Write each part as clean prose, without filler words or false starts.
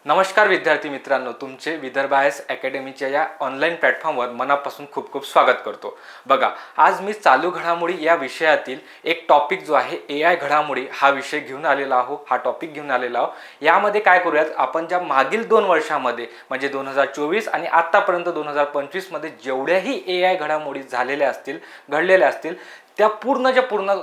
नमस्कार विद्यार्थी मित्रांनो, तुमचे विदर्भ आयएस अकॅडमीच्या या ऑनलाईन प्लॅटफॉर्मवर मनापासून खूप खूप स्वागत करतो। बघा, आज मी चालू घडामोडी या विषयातील एक टॉपिक जो आहे AI घडामोडी हा विषय घेऊन आलेला आहो, हा टॉपिक घेऊन आलेला आहो। यामध्ये काय करूयात, आपण ज्या मागील 2 वर्षांमध्ये म्हणजे 2024 आणि आतापर्यंत 2025 मध्ये जेवढ्याही AI घडामोडी झालेल्या असतील, घडलेल्या असतील, त्या पूर्ण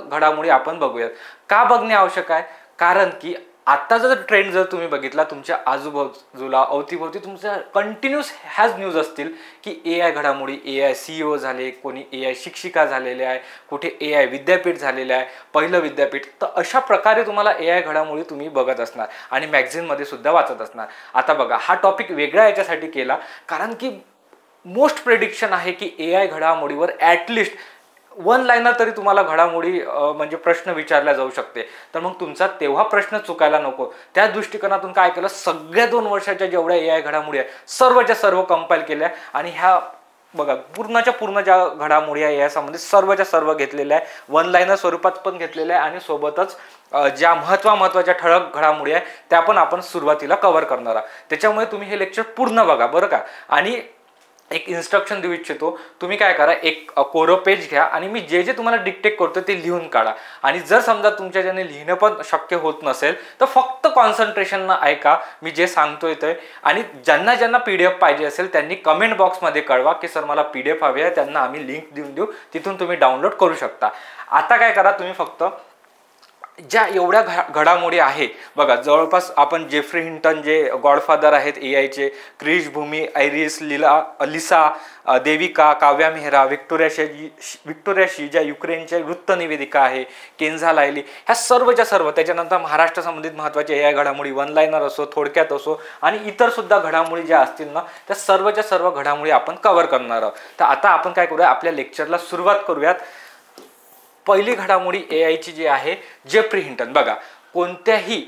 घडामोडी आपण बघूयात। का बघणे आवश्यक आहे? कारण की आता जर ट्रेंड जर तुम्ही बघितला तुमच्या आजूबाजूला अवतीभोवती तुमच्या कंटिन्यूस ह्याच न्यूज असतील की AI घडामोडी, AI CEO झाले, कोणी AI शिक्षिका झालेले आहे, कुठे AI विद्यापीठ झालेले आहे, पहिलं विद्यापीठ। तर अशा प्रकारे तुम्हाला AI घडामोडी तुम्ही बघत असणार आणि मॅगझिनमध्ये सुद्धा वाचत असणार। आता बघा, हा टॉपिक वेगळा याच्यासाठी केला कारण की मोस्ट प्रेडिक्शन आहे की AI घडामोडीवर ॲटलिस्ट 1 लाइनर तरी तुम्हाला घडामोडी म्हणजे प्रश्न विचारला जाऊ शकते। तर मग तुमचा तेव्हा प्रश्न चुकायला नको, त्या दृष्टिकोनातून काय केलं, सगळ्या 2 वर्षाच्या जेवढ्या AI घडामोडी आहे सर्वच्या सर्व कंपाइल केल्या आणि ह्या बघा पूर्ण ज्या घडामोडी आहे या संबंधित सर्वच्या सर्व घेतलेल्या आहे, 1 लाइनर स्वरूपात पण घेतलेल्या आहे आणि सोबतच ज्या महत्त्वाच्या ठळक घडामोडी आहे त्या पण आपण सुरुवातीला कव्हर करणार आहोत। त्याच्यामुळे तुम्ही हे लेक्चर पूर्ण बघा बरं का। आणि एक इन्स्ट्रक्शन देऊ इच्छितो, तुम्ही काय करा, एक कोरं पेज घ्या आणि मी जे तुम्हाला डिक्टेट करतो ते लिहून काढा। आणि जर समजा तुमच्या ज्याने लिहिणं पण शक्य होत नसेल तर फक्त कॉन्सन्ट्रेशननं ऐका मी जे सांगतोय ते। आणि ज्यांना PDF पाहिजे असेल त्यांनी कमेंट बॉक्समध्ये कळवा की सर मला PDF हवी आहे, त्यांना आम्ही लिंक देऊन देऊ, तिथून तुम्ही डाउनलोड करू शकता। आता काय करा, तुम्ही फक्त ज्या एवढ्या घडामोडी आहे बघा, जवळपास आपण जेफ्री हिंटन जे गॉडफादर आहेत AIचे, Krish, Bhumi, Iris, Lisa, Devika, Kavya Mehra, Victoria शी ज्या युक्रेनच्या वृत्त निवेदिका आहे, केन्झा लायली, ह्या सर्वच्या सर्व। त्याच्यानंतर महाराष्ट्र संबंधित महत्त्वाचे AI घडामोडी 1 लाइनर असो, थोडक्यात असो आणि इतर सुद्धा घडामोडी ज्या असतील ना, त्या सर्वच्या सर्व घडामोडी आपण कव्हर करणार आहोत। तर आता आपण काय करूया, आपल्या लेक्चरला सुरुवात करूयात। पहिली घडामोडी AIची जी आहे जेफ्री हिंटन। बघा, कोणत्याही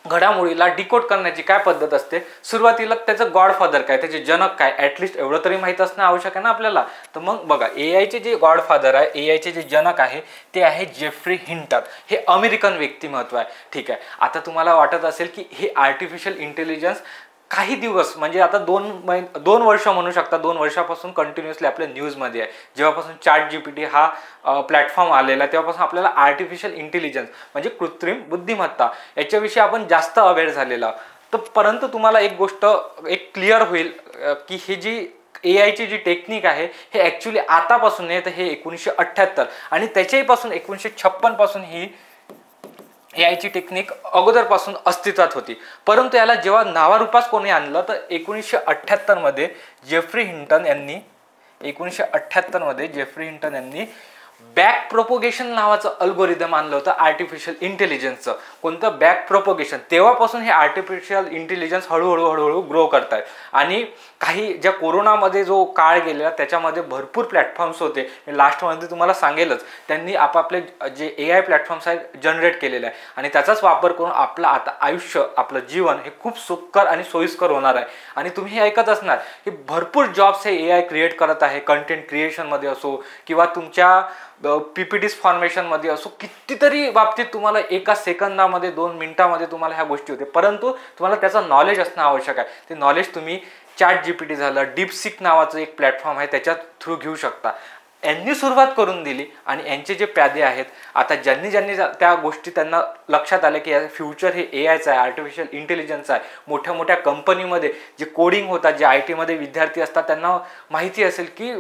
घडामोडीला डिकोड करण्याची काय पद्धत असते, सुरुवातीला त्याचं गॉडफादर काय, त्याचे जनक काय, ॲटलिस्ट एवढं तरी माहीत असणं आवश्यक आहे ना आपल्याला। तर मग बघा, AIचे जे गॉडफादर आहे, AIचे जे जनक आहे ते आहे जेफ्री हिंटन। हे अमेरिकन व्यक्तिमत्व आहे, ठीक आहे। आता तुम्हाला वाटत असेल की हे आर्टिफिशियल इंटेलिजन्स काही दिवस म्हणजे आता 2 वर्ष म्हणू शकता, 2 वर्षापासून कंटिन्युअसली आपल्या न्यूजमध्ये आहे। जेव्हापासून ChatGPT हा प्लॅटफॉर्म आलेला तेव्हापासून आपल्याला आर्टिफिशियल इंटेलिजन्स म्हणजे कृत्रिम बुद्धिमत्ता याच्याविषयी आपण जास्त अवेअर झालेला। तर परंतु तुम्हाला एक गोष्ट एक क्लिअर होईल की ही जी AIची जी टेक्निक आहे हे ॲक्च्युली आतापासून नाही, तर हे 1978 आणि त्याच्याहीपासून 1956 पासून ही AIची टेक्निक अगोदरपासून अस्तित्वात होती। परंतु याला जेव्हा नावारूपास कोणी आणलं तर 1978 मध्ये जेफ्री हिंटन यांनी बॅक प्रोपोगेशन नावाचं अल्गोरिदम आणलं होतं आर्टिफिशियल इंटेलिजन्सचं। कोणतं बॅक प्रोपोगेशन? तेव्हापासून हे आर्टिफिशियल इंटेलिजन्स हळूहळू ग्रो करतायत। आणि काही ज्या कोरोनामध्ये जो काळ गेलेला त्याच्यामध्ये भरपूर प्लॅटफॉर्म्स होते, मी लास्टमध्ये तुम्हाला सांगेलच, त्यांनी आपापले जे AI प्लॅटफॉर्म्स आहेत जनरेट केलेले आहे आणि त्याचाच वापर करून आपलं आता आयुष्य, आपलं जीवन हे खूप सुखकर आणि सोयीस्कर होणार आहे। आणि तुम्ही हे ऐकत असणार की भरपूर जॉब्स हे AI क्रिएट करत आहे, कंटेंट क्रिएशनमध्ये असो किंवा तुमच्या PPTs फॉर्मेशनमध्ये असो, कितीतरी बाबतीत तुम्हाला एका सेकंदामध्ये 2 मिनिटामध्ये तुम्हाला ह्या गोष्टी होते। परंतु तुम्हाला त्याचं नॉलेज असणं आवश्यक आहे। ते नॉलेज तुम्ही ChatGPT झालं, डीपसीक नावाचं एक प्लॅटफॉर्म आहे त्याच्या थ्रू घेऊ शकता। यांनी सुरुवात करून दिली आणि यांचे जे प्यादे आहेत, आता ज्यांनी त्या गोष्टी त्यांना लक्षात आले की फ्युचर हे AIचं आहे, आर्टिफिशियल इंटेलिजन्स आहे। मोठ्या कंपनीमध्ये जे कोडिंग होतात, जे IT मध्ये विद्यार्थी असतात त्यांना माहिती असेल की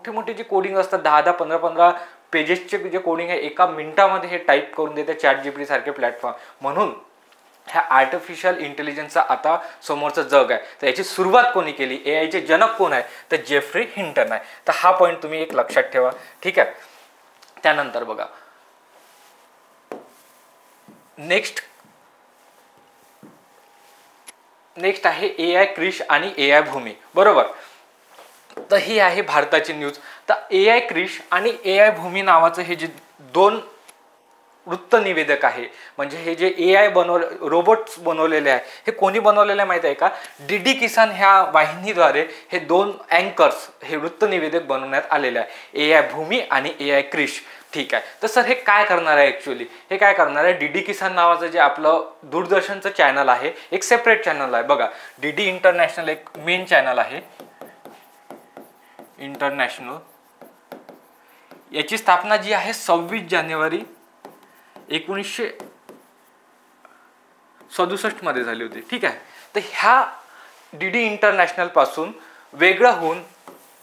मोठे जे कोडिंग असतात 10-10, 15-15 पेजेसचे जे कोडिंग आहे एका मिनिटामध्ये हे टाईप करून देते ChatGPT सारखे प्लॅटफॉर्म। म्हणून ह्या आर्टिफिशियल इंटेलिजन्सचा आता समोरचं जग आहे। तर याची सुरुवात कोणी केली, AIचे जनक कोण आहे, तर जेफ्री हिंटन आहे। तर हा पॉईंट तुम्ही एक लक्षात ठेवा, ठीक आहे। त्यानंतर बघा, नेक्स्ट आहे AI क्रिश आणि AI भूमी, बरोबर। तर ही आहे भारताची न्यूज। तर AI क्रिश आणि AI भूमी नावाचं हे जे 2 वृत्तनिवेदक आहे. म्हणजे हे जे AI रोबोट्स बनवलेले आहे, हे कोणी बनवलेले आहे माहिती आहे का? DD किसान ह्या वाहिनीद्वारे हे 2 अँकर्स हे वृत्तनिवेदक बनवण्यात आलेले आहे, AI भूमी आणि AI क्रिश. ठीक आहे. तर सर हे काय करणार आहे ॲक्च्युअली? हे काय करणार आहे, DD किसान नावाचं जे आपलं दूरदर्शनचं चॅनल आहे, एक सेपरेट चॅनल आहे बघा. DD इंटरनॅशनल एक मेन चॅनल आहे इंटरनॅशनल. याची स्थापना जी आहे 26 जानेवारी 1967 मध्ये झाली होती. ठीक आहे. तर ह्या DD इंटरनॅशनल पासून वेगळं होऊन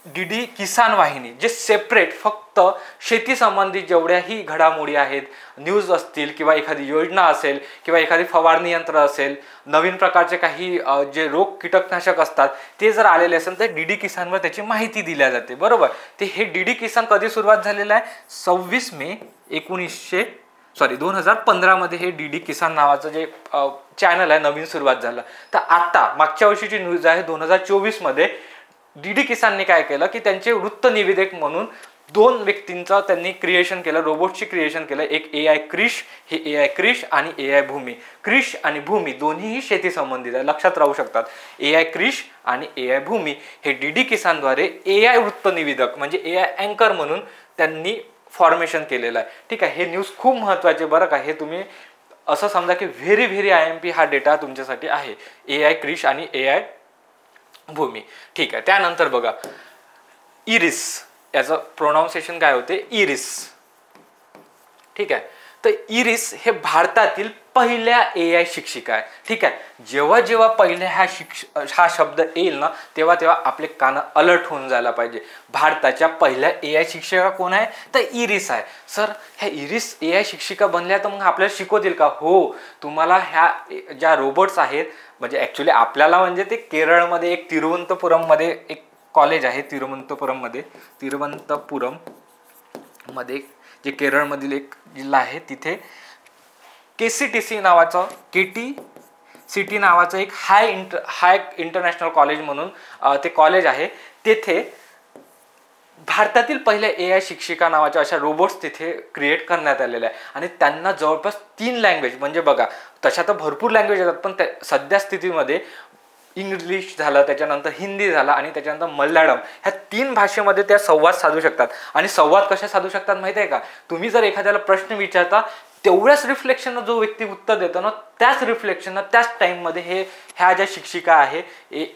DD किसान वाहिनी जे सेपरेट फक्त शेती संबंधित जेवढ्याही घडामोडी आहेत, न्यूज असतील किंवा एखादी योजना असेल किंवा एखादी फवारणी यंत्र असेल, नवीन प्रकारचे काही जे रोग कीटकनाशक असतात ते जर आलेले असेल तर DD किसानवर त्याची माहिती दिल्या जाते. बरोबर. ते हे DD किसान कधी सुरुवात झालेलं आहे? 26 मे 2015 मध्ये हे DD किसान नावाचं जे चॅनल आहे नवीन सुरुवात झालं. तर आता मागच्या वर्षीची न्यूज आहे 2024 मध्ये DD किसानने काय केलं की त्यांचे वृत्तनिवेदक म्हणून 2 व्यक्तींचं त्यांनी क्रिएशन केलं, रोबोटची क्रिएशन केलं. एक AI क्रिश, हे AI क्रिश आणि AI भूमी. क्रिश आणि भूमी दोन्हीही शेती संबंधित आहे, लक्षात राहू शकतात. AI क्रिश आणि AI भूमी हे DD किसानद्वारे AI वृत्तनिवेदक म्हणजे AI अँकर म्हणून त्यांनी फॉर्मेशन केलेलं आहे. ठीक आहे. हे न्यूज खूप महत्त्वाचे बरं का. हे तुम्ही असं समजा की व्हेरी IMP हा डेटा तुमच्यासाठी आहे, AI क्रिश आणि AI भूमी. ठीक आहे. त्यानंतर बघा इरिस, याचं प्रोनाउन्सिएशन काय होते? इरिस. ठीक आहे. तर इरिस हे भारतातील पहिल्या AI शिक्षिका आहे. ठीक आहे. जेव्हा पहिल्या हा शब्द येईल ना तेव्हा आपले कान अलर्ट होऊन जायला पाहिजे. भारताच्या पहिल्या AI शिक्षिका कोण आहे? तर इरिस आहे. सर ह्या इरिस AI शिक्षिका बनल्या तर मग आपल्याला शिकवतील का? हो, तुम्हाला ह्या ज्या रोबोट्स आहेत म्हणजे ॲक्च्युली आपल्याला म्हणजे ते केरळमध्ये एक तिरुवनंतपुरम मध्ये एक कॉलेज आहे, तिरुवनंतपुरम मध्ये जे केरळमधील एक जिल्हा आहे तिथे KCTC नावाचं KTCT नावाचं एक हाय इंटरनॅशनल कॉलेज म्हणून ते कॉलेज आहे. तेथे भारतातील पहिल्या AI शिक्षिका नावाच्या अशा रोबोट्स तिथे क्रिएट करण्यात आलेल्या आहे आणि त्यांना जवळपास 3 लँग्वेज म्हणजे बघा तशा तर भरपूर लँग्वेज येतात पण सध्या स्थितीमध्ये इंग्लिश झालं, त्याच्यानंतर हिंदी झालं आणि त्याच्यानंतर मल्याळम, ह्या 3 भाषेमध्ये त्या संवाद साधू शकतात. आणि संवाद कशा साधू शकतात माहिती आहे का? तुम्ही जर एखाद्याला प्रश्न विचारता तेवढ्याच रिफ्लेक्शननं जो व्यक्ती उत्तर देतो ना त्याच रिफ्लेक्शननं त्याच टाईममध्ये ह्या ज्या शिक्षिका आहे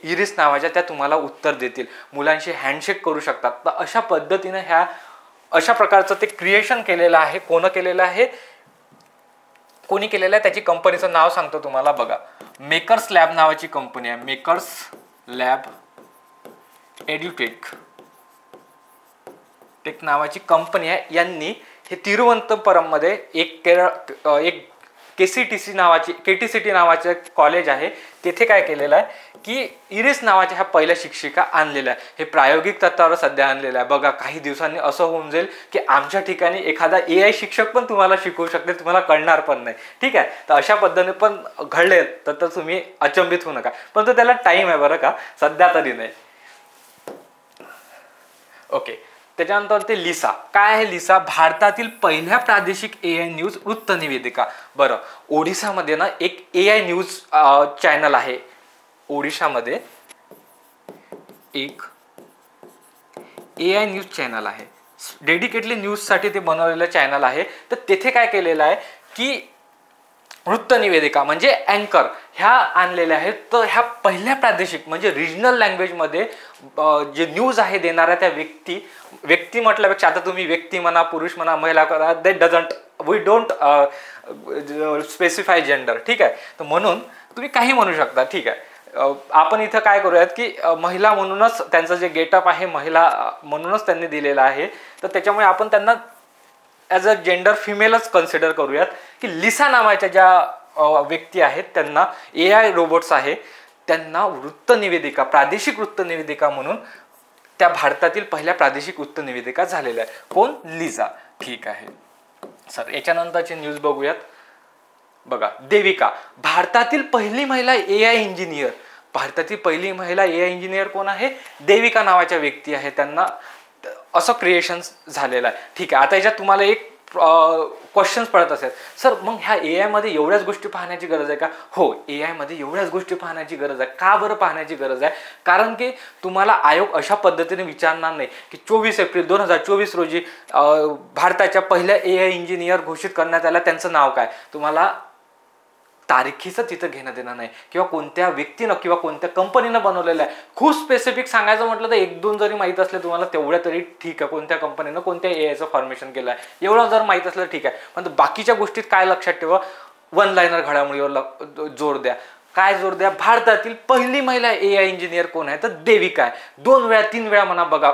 इरिस नावाच्या त्या तुम्हाला उत्तर देतील. मुलांशी हँडशेक करू शकतात. तर अशा पद्धतीनं अशा प्रकारचं ते क्रिएशन केलेलं आहे. कोणी केलेलं आहे त्याची कंपनीचं नाव सांगतो तुम्हाला बघा. मेकर्स लॅब नावाची कंपनी आहे. मेकर्स लॅब एड्युटेक नावाची कंपनी आहे. यांनी हे तिरुवनंतपुरम मध्ये एक KCTC नावाचे कॉलेज आहे. तेथे काय केलेलं आहे की इरिस नावाच्या ह्या पहिल्या शिक्षिका आणलेल्या आहे. हे प्रायोगिक तत्त्वावर सध्या आणलेलं आहे. बघा काही दिवसांनी असं होऊन जाईल की आमच्या ठिकाणी एखादा AI शिक्षक पण तुम्हाला शिकवू शकते, तुम्हाला कळणार पण नाही. ठीक आहे. तर अशा पद्धतीने पण घडले तर तुम्ही अचंबित होऊ नका, पण त्याला टाइम आहे बरं का, सध्या तरी नाही. ओके. त्याच्यानंतर ते लिसा. काय आहे लिसा? भारतातील पहिल्या प्रादेशिक AI न्यूज वृत्तनिवेदिका. बरं, ओडिसामध्ये ना एक AI न्यूज चॅनल आहे. ओडिशामध्ये एक AI न्यूज चॅनल आहे, डेडिकेटली न्यूजसाठी ते बनवलेलं चॅनल आहे. तर तेथे काय केलेलं आहे की वृत्तनिवेदिका म्हणजे अँकर ह्या आणलेल्या आहेत. तर ह्या पहिल्या प्रादेशिक म्हणजे रिजनल लँग्वेजमध्ये जे न्यूज आहे देणाऱ्या त्या व्यक्ती म्हटल्यापेक्षा आता तुम्ही व्यक्ती म्हणा, पुरुष म्हणा, महिला करा, वी डोंट स्पेसिफाय जेंडर. ठीक आहे. तर म्हणून तुम्ही काही म्हणू शकता. ठीक आहे. आपण इथं काय करूयात की महिला म्हणूनच त्यांचं जे गेटअप आहे महिला म्हणूनच त्यांनी दिलेलं आहे. तर त्याच्यामुळे आपण त्यांना ॲज अ जेंडर फिमेलच कन्सिडर करूयात की लिसा नावाच्या ज्या व्यक्ती आहेत त्यांना AI रोबोट्स आहे त्यांना प्रादेशिक वृत्तनिवेदिका म्हणून त्या भारतातील पहिल्या प्रादेशिक वृत्तनिवेदिका झालेल्या आहेत. कोण? लिसा. ठीक आहे सर. याच्यानंतरची न्यूज बघूयात. बघा देविका, भारतातील पहिली महिला AI इंजिनियर. भारतातील पहिली महिला AI इंजिनियर कोण आहे? देविका नावाच्या व्यक्ती आहे. त्यांना असं क्रिएशन झालेलं आहे. ठीक आहे. आता याच्यात तुम्हाला एक क्वेश्चन्स पडत असेल, सर मग ह्या ए आयमध्ये एवढ्याच गोष्टी पाहण्याची गरज आहे का? हो, ए आयमध्ये एवढ्याच गोष्टी पाहण्याची गरज आहे. का बरं पाहण्याची गरज आहे? कारण की तुम्हाला आयोग अशा पद्धतीने विचारणार नाही की 24 एप्रिल 2024 रोजी भारताच्या पहिल्या ए आय इंजिनियर घोषित करण्यात आला, त्यांचं नाव काय. तुम्हाला तारखीचं तिथं घेणं देणं नाही, किंवा कोणत्या व्यक्तीनं किंवा कोणत्या कंपनीनं बनवलेलं आहे. खूप स्पेसिफिक सांगायचं म्हटलं तर 1-2 जरी माहीत असले तुम्हाला तेवढ्या तरी ठीक आहे, कोणत्या कंपनीनं कोणत्या ए आयचं फॉर्मेशन केलं आहे एवढं जर माहीत असलं ठीक आहे. पण बाकीच्या गोष्टीत काय लक्षात ठेवा, वन लाईनर घडामोडीवर जोर द्या. काय जोर द्या? भारतातील पहिली महिला ए आय इंजिनियर कोण आहे? तर देविका आहे. 2 वेळा 3 वेळा म्हणा बघा,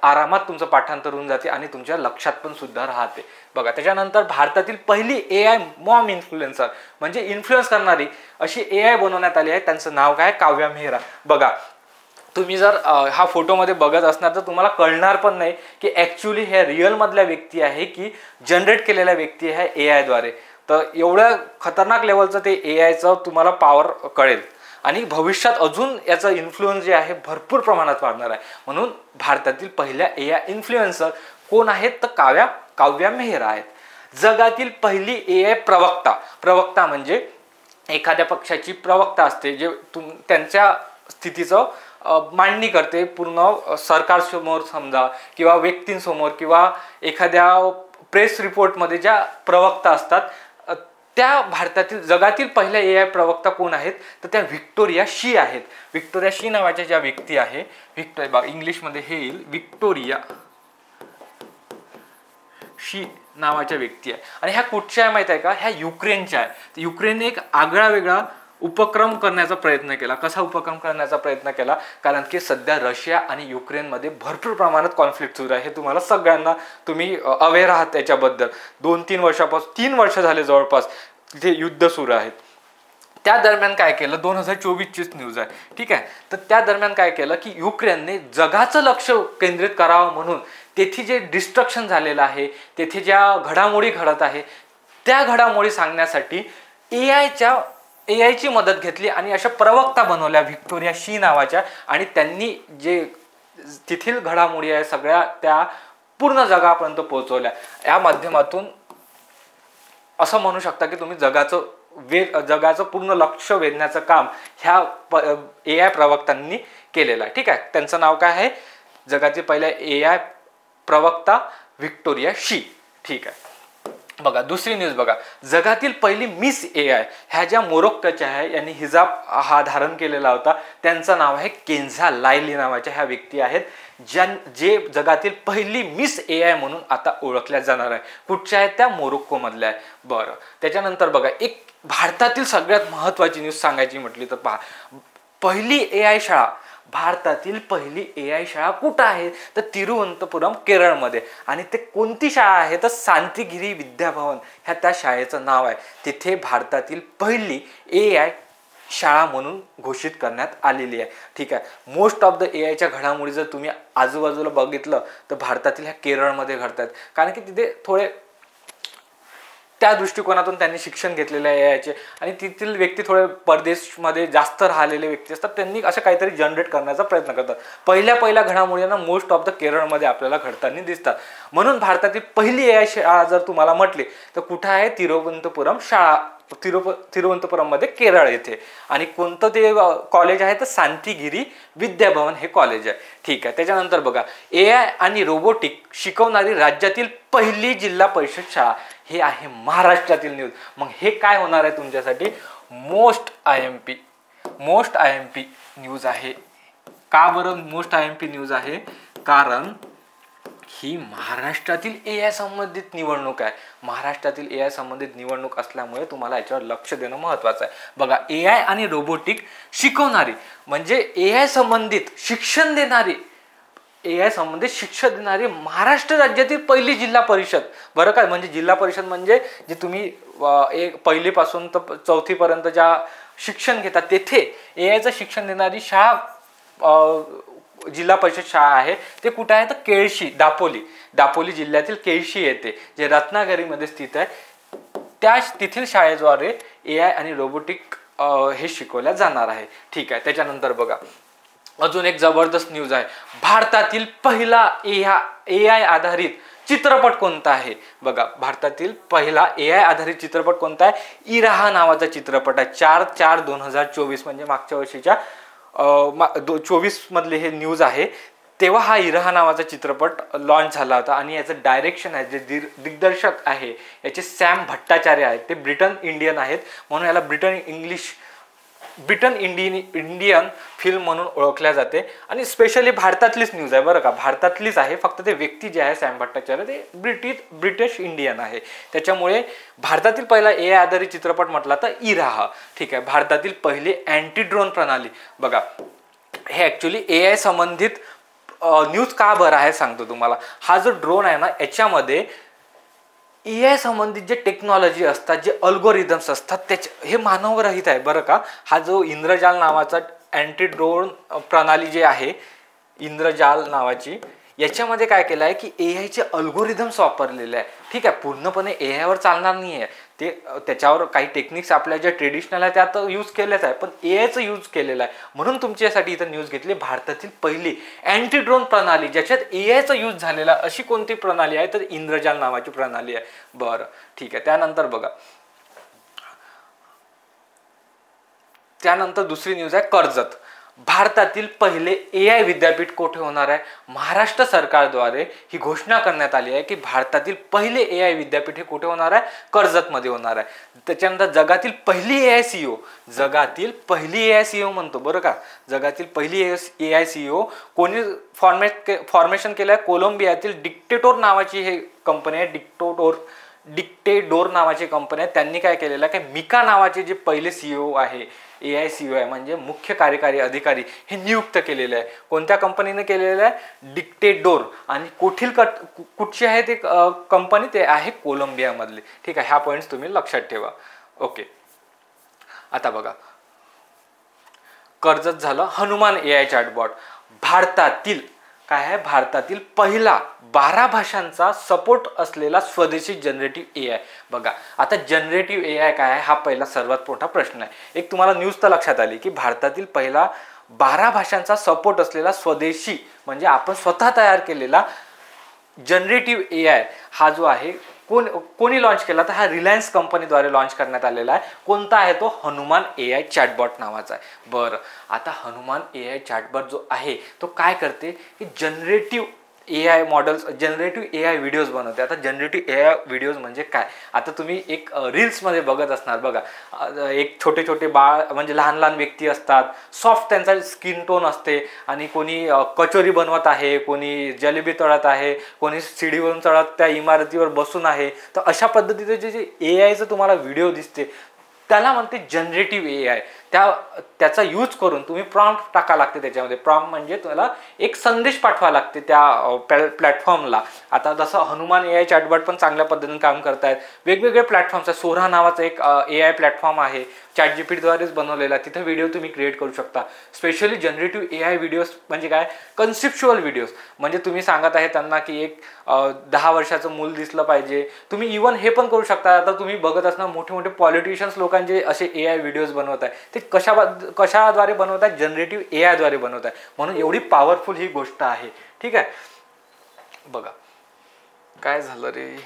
आरामात तुमचं पाठांतर होऊन जाते आणि तुमच्या लक्षात पण सुद्धा राहते बघा. त्याच्यानंतर भारतातील पहिली ए आय मॉम इन्फ्लुएन्सर, म्हणजे इन्फ्लुएन्स करणारी अशी ए आय बनवण्यात आली आहे. त्यांचं नाव काय? काव्या मेहरा. बघा, तुम्ही जर हा फोटोमध्ये बघत असणार तर तुम्हाला कळणार पण नाही की ॲक्च्युली हे रिअल मधल्या व्यक्ती आहे की जनरेट केलेल्या व्यक्ती आहे ए आय द्वारे. तर एवढ्या खतरनाक लेवलचं ते ए आयचं तुम्हाला पॉवर कळेल आणि भविष्यात अजून याचा इन्फ्लुएन्स जे आहे भरपूर प्रमाणात वाढणार आहे. म्हणून भारतातील पहिल्या ए आय इन्फ्लुएन्सर कोण आहेत? तर काव्या मेहरा आहेत. जगातील पहिली ए आय प्रवक्ता म्हणजे एखाद्या पक्षाची प्रवक्ता असते, जे त्यांच्या स्थितीचं मांडणी करते पूर्ण सरकारसमोर समजा, किंवा व्यक्तींसमोर, किंवा एखाद्या प्रेस रिपोर्टमध्ये ज्या प्रवक्ता असतात त्या भारतातील जगातील पहिल्या ए आय प्रवक्ता कोण आहेत? तर त्या व्हिक्टोरिया शी आहेत. व्हिक्टोरिया शी नावाच्या ज्या व्यक्ती आहे, इंग्लिशमध्ये हे येईल व्हिक्टोरिया शी नावाच्या व्यक्ती आहे. आणि ह्या कुठच्या आहे माहित आहे का? ह्या युक्रेनच्या आहे. युक्रेनने एक आगळा वेगळा उपक्रम करण्याचा प्रयत्न केला. कसा उपक्रम करण्याचा प्रयत्न केला? कारण की सध्या रशिया आणि युक्रेनमध्ये भरपूर प्रमाणात कॉन्फ्लिक्ट सुरू आहे. हे तुम्हाला सगळ्यांना, तुम्ही अवेअर आहात त्याच्याबद्दल. 2-3 वर्षापासून 3 वर्ष झाले जवळपास तिथे युद्ध सुरू आहेत. त्या दरम्यान काय केलं? 2024चीच न्यूज आहे, ठीक आहे. तर त्या दरम्यान काय केलं की युक्रेनने जगाचं लक्ष केंद्रित करावं म्हणून तेथे जे डिस्ट्रक्शन झालेलं आहे, तेथे ज्या घडामोडी घडत आहे, त्या घडामोडी सांगण्यासाठी ए आयची मदत घेतली आणि अशा प्रवक्ता बनवल्या व्हिक्टोरिया शी नावाच्या. आणि त्यांनी जे तेथील घडामोडी आहे सगळ्या त्या पूर्ण जगापर्यंत पोहोचवल्या. या माध्यमातून असं म्हणू शकता की तुम्ही जगाचं पूर्ण लक्ष वेधण्याचं काम ह्या ए आय प्रवक्त्यांनी केलेलं आहे, ठीक आहे. त्यांचं नाव काय आहे? जगातील पहिल्या ए आय प्रवक्ता व्हिक्टोरिया शी, ठीक आहे. बघा, दुसरी न्यूज बघा. जगातील पहिली मिस ए आय ह्या ज्या मोरोक्कोच्या आहे, यांनी हिजाब हा धारण केलेला होता. त्यांचं नाव आहे केन्झा लायली नावाच्या ह्या व्यक्ती आहेत, जे जगातील पहिली मिस ए आय म्हणून आता ओळखल्या जाणार आहे. कुठच्या आहेत? त्या मोरोक्को मधल्या आहे. बरं, त्याच्यानंतर बघा, एक भारतातील सगळ्यात महत्त्वाची न्यूज सांगायची म्हटली तर पहा, पहिली ए आय शाळा, भारतातील पहिली ए आय शाळा कुठं आहे? तर तिरुवनंतपुरम, केरळमध्ये. आणि ते कोणती शाळा आहे? तर शांतिगिरी विद्याभवन ह्या त्या शाळेचं नाव आहे. तिथे भारतातील पहिली ए आय शाळा म्हणून घोषित करण्यात आलेली आहे, ठीक आहे. मोस्ट ऑफ द ए आयच्या घडामोडी जर तुम्ही आजूबाजूला बघितलं तर भारतातील ह्या केरळमध्ये घडतात. कारण की तिथे थोडे त्या दृष्टिकोनातून त्यांनी शिक्षण घेतलेले आहे याचे, आणि तिथील व्यक्ती थोडे परदेशमध्ये जास्त राहिलेले व्यक्ती असतात, त्यांनी असं काहीतरी जनरेट करण्याचा प्रयत्न करतात. पहिल्या घडामोडींना मोस्ट ऑफ द केरळमध्ये आपल्याला घडताना दिसतात. म्हणून भारतातील पहिली ए आय शाळा जर तुम्हाला म्हटली तर कुठं आहे? तिरुवनंतपुरम शाळा, तिरुवनंतपुरममध्ये, केरळ येथे. आणि कोणतं ते कॉलेज आहे? तर शांतिगिरी विद्याभवन हे कॉलेज आहे, ठीक आहे. त्याच्यानंतर बघा, ए आय आणि रोबोटिक शिकवणारी राज्यातील पहिली जिल्हा परिषद शाळा, हे आहे महाराष्ट्रातील न्यूज. मग हे काय होणार आहे तुमच्यासाठी? Most I M P news आहे. का बरं most I M P news आहे? कारण ही महाराष्ट्रातील ए आय संबंधित निवडणूक आहे. महाराष्ट्रातील ए आय संबंधित निवडणूक असल्यामुळे तुम्हाला याच्यावर लक्ष देणं महत्त्वाचं आहे. बघा, ए आय आणि रोबोटिक शिकवणारी म्हणजे ए आय संबंधित शिक्षण देणारी, महाराष्ट्र राज्यातील पहिली जिल्हा परिषद. बरं काय, म्हणजे जिल्हा परिषद म्हणजे जे तुम्ही पहिलीपासून तर 4थी पर्यंत ज्या शिक्षण घेतात तेथे ए आयचं शिक्षण देणारी शाळा, जिल्हा परिषद शाळा आहे. ते कुठे आहे? तर केळशी, दापोली जिल्ह्यातील केळशी येथे, जे रत्नागिरीमध्ये स्थित आहे. तेथील शाळेद्वारे ए आय आणि रोबोटिक हे शिकवल्या जाणार आहे, ठीक आहे. त्याच्यानंतर बघा, अजून एक जबरदस्त न्यूज आहे. भारतातील पहिला ए आय आधारित चित्रपट कोणता आहे? बघा, भारतातील पहिला AI आधारित चित्रपट कोणता आहे? इराहा नावाचा चित्रपट आहे. 4/4/2024 म्हणजे मागच्या वर्षीच्या 24 मधले हे न्यूज आहे. तेव्हा हा इराहा नावाचा चित्रपट लॉन्च झाला होता आणि याचं डायरेक्शन आहे, जे दिग्दर्शक आहे याचे सॅम भट्टाचार्य आहेत. ते ब्रिटन इंडियन आहेत, म्हणून याला ब्रिटन इंडियन फिल्म म्हणून ओळखल्या जाते. आणि स्पेशली भारतातलीच न्यूज आहे बरं का, भारतातलीच आहे. फक्त ते व्यक्ती जे आहे सॅम भट्टाचार्य ते ब्रिटिश इंडियन आहे. त्याच्यामुळे भारतातील पहिला AI आधारित चित्रपट म्हटला तर इराहा. ठीक आहे. भारतातील पहिली अँटी ड्रोन प्रणाली. बघा, हे ॲक्च्युली AI संबंधित न्यूज का बरं आहे सांगतो तुम्हाला. हा जो ड्रोन आहे ना, याच्यामध्ये AI संबंधित जे टेक्नॉलॉजी असतात, जे अल्गोरिदम्स असतात, त्याचे हे मानवरहित आहे बरं का. हा जो इंद्रजाल नावाचा अँटी ड्रोन प्रणाली जे आहे, इंद्रजाल नावाची, याच्यामध्ये काय केलं आहे की AIचे अल्गोरिदम्स वापरलेले आहे. ठीक आहे, पूर्णपणे AIवर चालणार नाही आहे ते, त्याच्यावर काही टेक्निक्स आपल्या ज्या ट्रेडिशनल आहे त्यात यूज केलेच आहे, पण AIचं यूज केलेलं आहे. म्हणून तुमच्यासाठी इथं न्यूज घेतली. भारतातील पहिली अँटी ड्रोन प्रणाली ज्याच्यात AIचा यूज झालेला अशी कोणती प्रणाली आहे तर इंद्रजाल नावाची प्रणाली आहे. बरं, ठीक आहे. त्यानंतर बघा, त्यानंतर दुसरी न्यूज आहे कर्जत. भारतातील पहिले AI विद्यापीठ कुठे होणार आहे? महाराष्ट्र सरकारद्वारे ही घोषणा करण्यात आली आहे की भारतातील पहिले AI विद्यापीठ हे कुठे होणार आहे? कर्जतमध्ये होणार आहे. त्याच्यानंतर जगातील पहिली AI CEO, जगातील पहिली AI CEO म्हणतो बरं का, जगातील पहिली AI CEO कोणी फॉर्मेशन केलं आहे? कोलंबियातील डिक्टेटोर नावाची हे कंपनी आहे. डिक्टेडोर नावाची कंपनी आहे. त्यांनी काय केलेलं आहे की मिका नावाचे जे पहिले CEO आहे, AI CEO आहे, म्हणजे मुख्य कार्यकारी अधिकारी, हे नियुक्त केलेले आहे. कोणत्या कंपनीने केलेलं आहे? डिक्टेडोर. आणि कुठची आहे ते कंपनी? ते आहे कोलंबियामधली. ठीक आहे, ह्या पॉईंट्स तुम्ही लक्षात ठेवा. ओके. आता बघा, कर्जत झालं. हनुमान AI चॅटबॉट भारतातील काय आहे? भारतातील पहिला 12 भाषांचा सपोर्ट असलेला स्वदेशी जनरेटिव्ह AI. बघा, आता जनरेटिव्ह AI काय आहे हा पहिला सर्वात मोठा प्रश्न आहे. एक तुम्हाला न्यूज तर लक्षात आली की भारतातील पहिला 12 भाषांचा सपोर्ट असलेला स्वदेशी म्हणजे आपण स्वतः तयार केलेला जनरेटिव्ह AI हा जो आहे कोणी लॉन्च केला तर हा रिलायन्स कंपनीद्वारे लॉन्च करण्यात आलेला आहे. कोणता आहे तो? हनुमान AI चॅटबॉट नावाचा आहे. बरं, आता हनुमान AI चॅटबॉट जो आहे तो काय करते की generative AI models, generative AI videos बनवते. आता जनरेटिव्ह AI व्हिडिओज म्हणजे काय? आता तुम्ही एक रील्समध्ये बघत असणार बघा, एक छोटे छोटे बाळ म्हणजे लहान लहान व्यक्ती असतात, सॉफ्ट त्यांचा स्किन टोन असते, आणि कोणी कचोरी बनवत आहे, कोणी जलेबी तळत आहे, कोणी सीडीवरून चढत त्या इमारतीवर बसून आहे. तर अशा पद्धतीचे जे AIचं तुम्हाला व्हिडिओ दिसते त्याला म्हणते जनरेटिव्ह AI. त्याचा यूज करून तुम्ही प्रॉम्प्ट टाका लागते. त्याच्यामध्ये प्रॉम्प्ट म्हणजे तुम्हाला एक संदेश पाठवा लागते त्या प्लॅटफॉर्मला. आता जसं हनुमान AI चॅटबॉट पण चांगल्या पद्धतीने काम करतायत. वेगवेगळे प्लॅटफॉर्म्स आहेत. सोरा नावाचा एक AI प्लॅटफॉर्म आहे, ChatGPTद्वारेच बनवलेला. तिथे व्हिडिओ तुम्ही क्रिएट करू शकता. स्पेशली जनरेटिव्ह AI व्हिडिओज म्हणजे काय? Conceptual videos. म्हणजे तुम्ही सांगत आहे त्यांना की एक 10 वर्षाचं मूल दिसलं पाहिजे. तुम्ही इव्हन हे पण करू शकता. आता तुम्ही बघत असणार मोठे मोठे पॉलिटिशियन्स लोकांचे असे AI व्हिडिओज बनवत आहे. ते कशाद्वारे बनवत आहे? जनरेटिव्ह AI द्वारे बनवत आहे. म्हणून एवढी पॉवरफुल ही गोष्ट आहे. ठीक आहे. बघा काय झालं रे,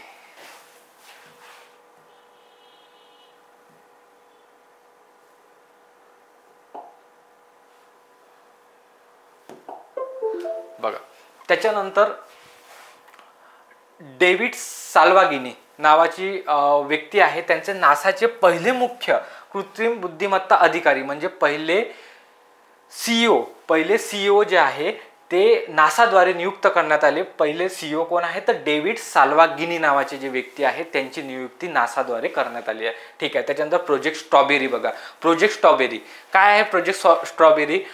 बघा त्याच्यानंतर डेव्हिड साल्वागिनी नावाची व्यक्ती आहे. त्यांचे नासाचे पहिले मुख्य कृत्रिम बुद्धिमत्ता अधिकारी म्हणजे पहिले CEO जे आहे ते नासाद्वारे नियुक्त करण्यात आले. पहिले CEO कोण आहे तर डेव्हिड साल्वागिनी नावाचे जे व्यक्ती आहेत त्यांची नियुक्ती नासाद्वारे करण्यात आली आहे. ठीक आहे. त्याच्यानंतर प्रोजेक्ट स्ट्रॉबेरी. बघा प्रोजेक्ट स्ट्रॉबेरी काय आहे? प्रोजेक्ट स्ट्रॉबेरी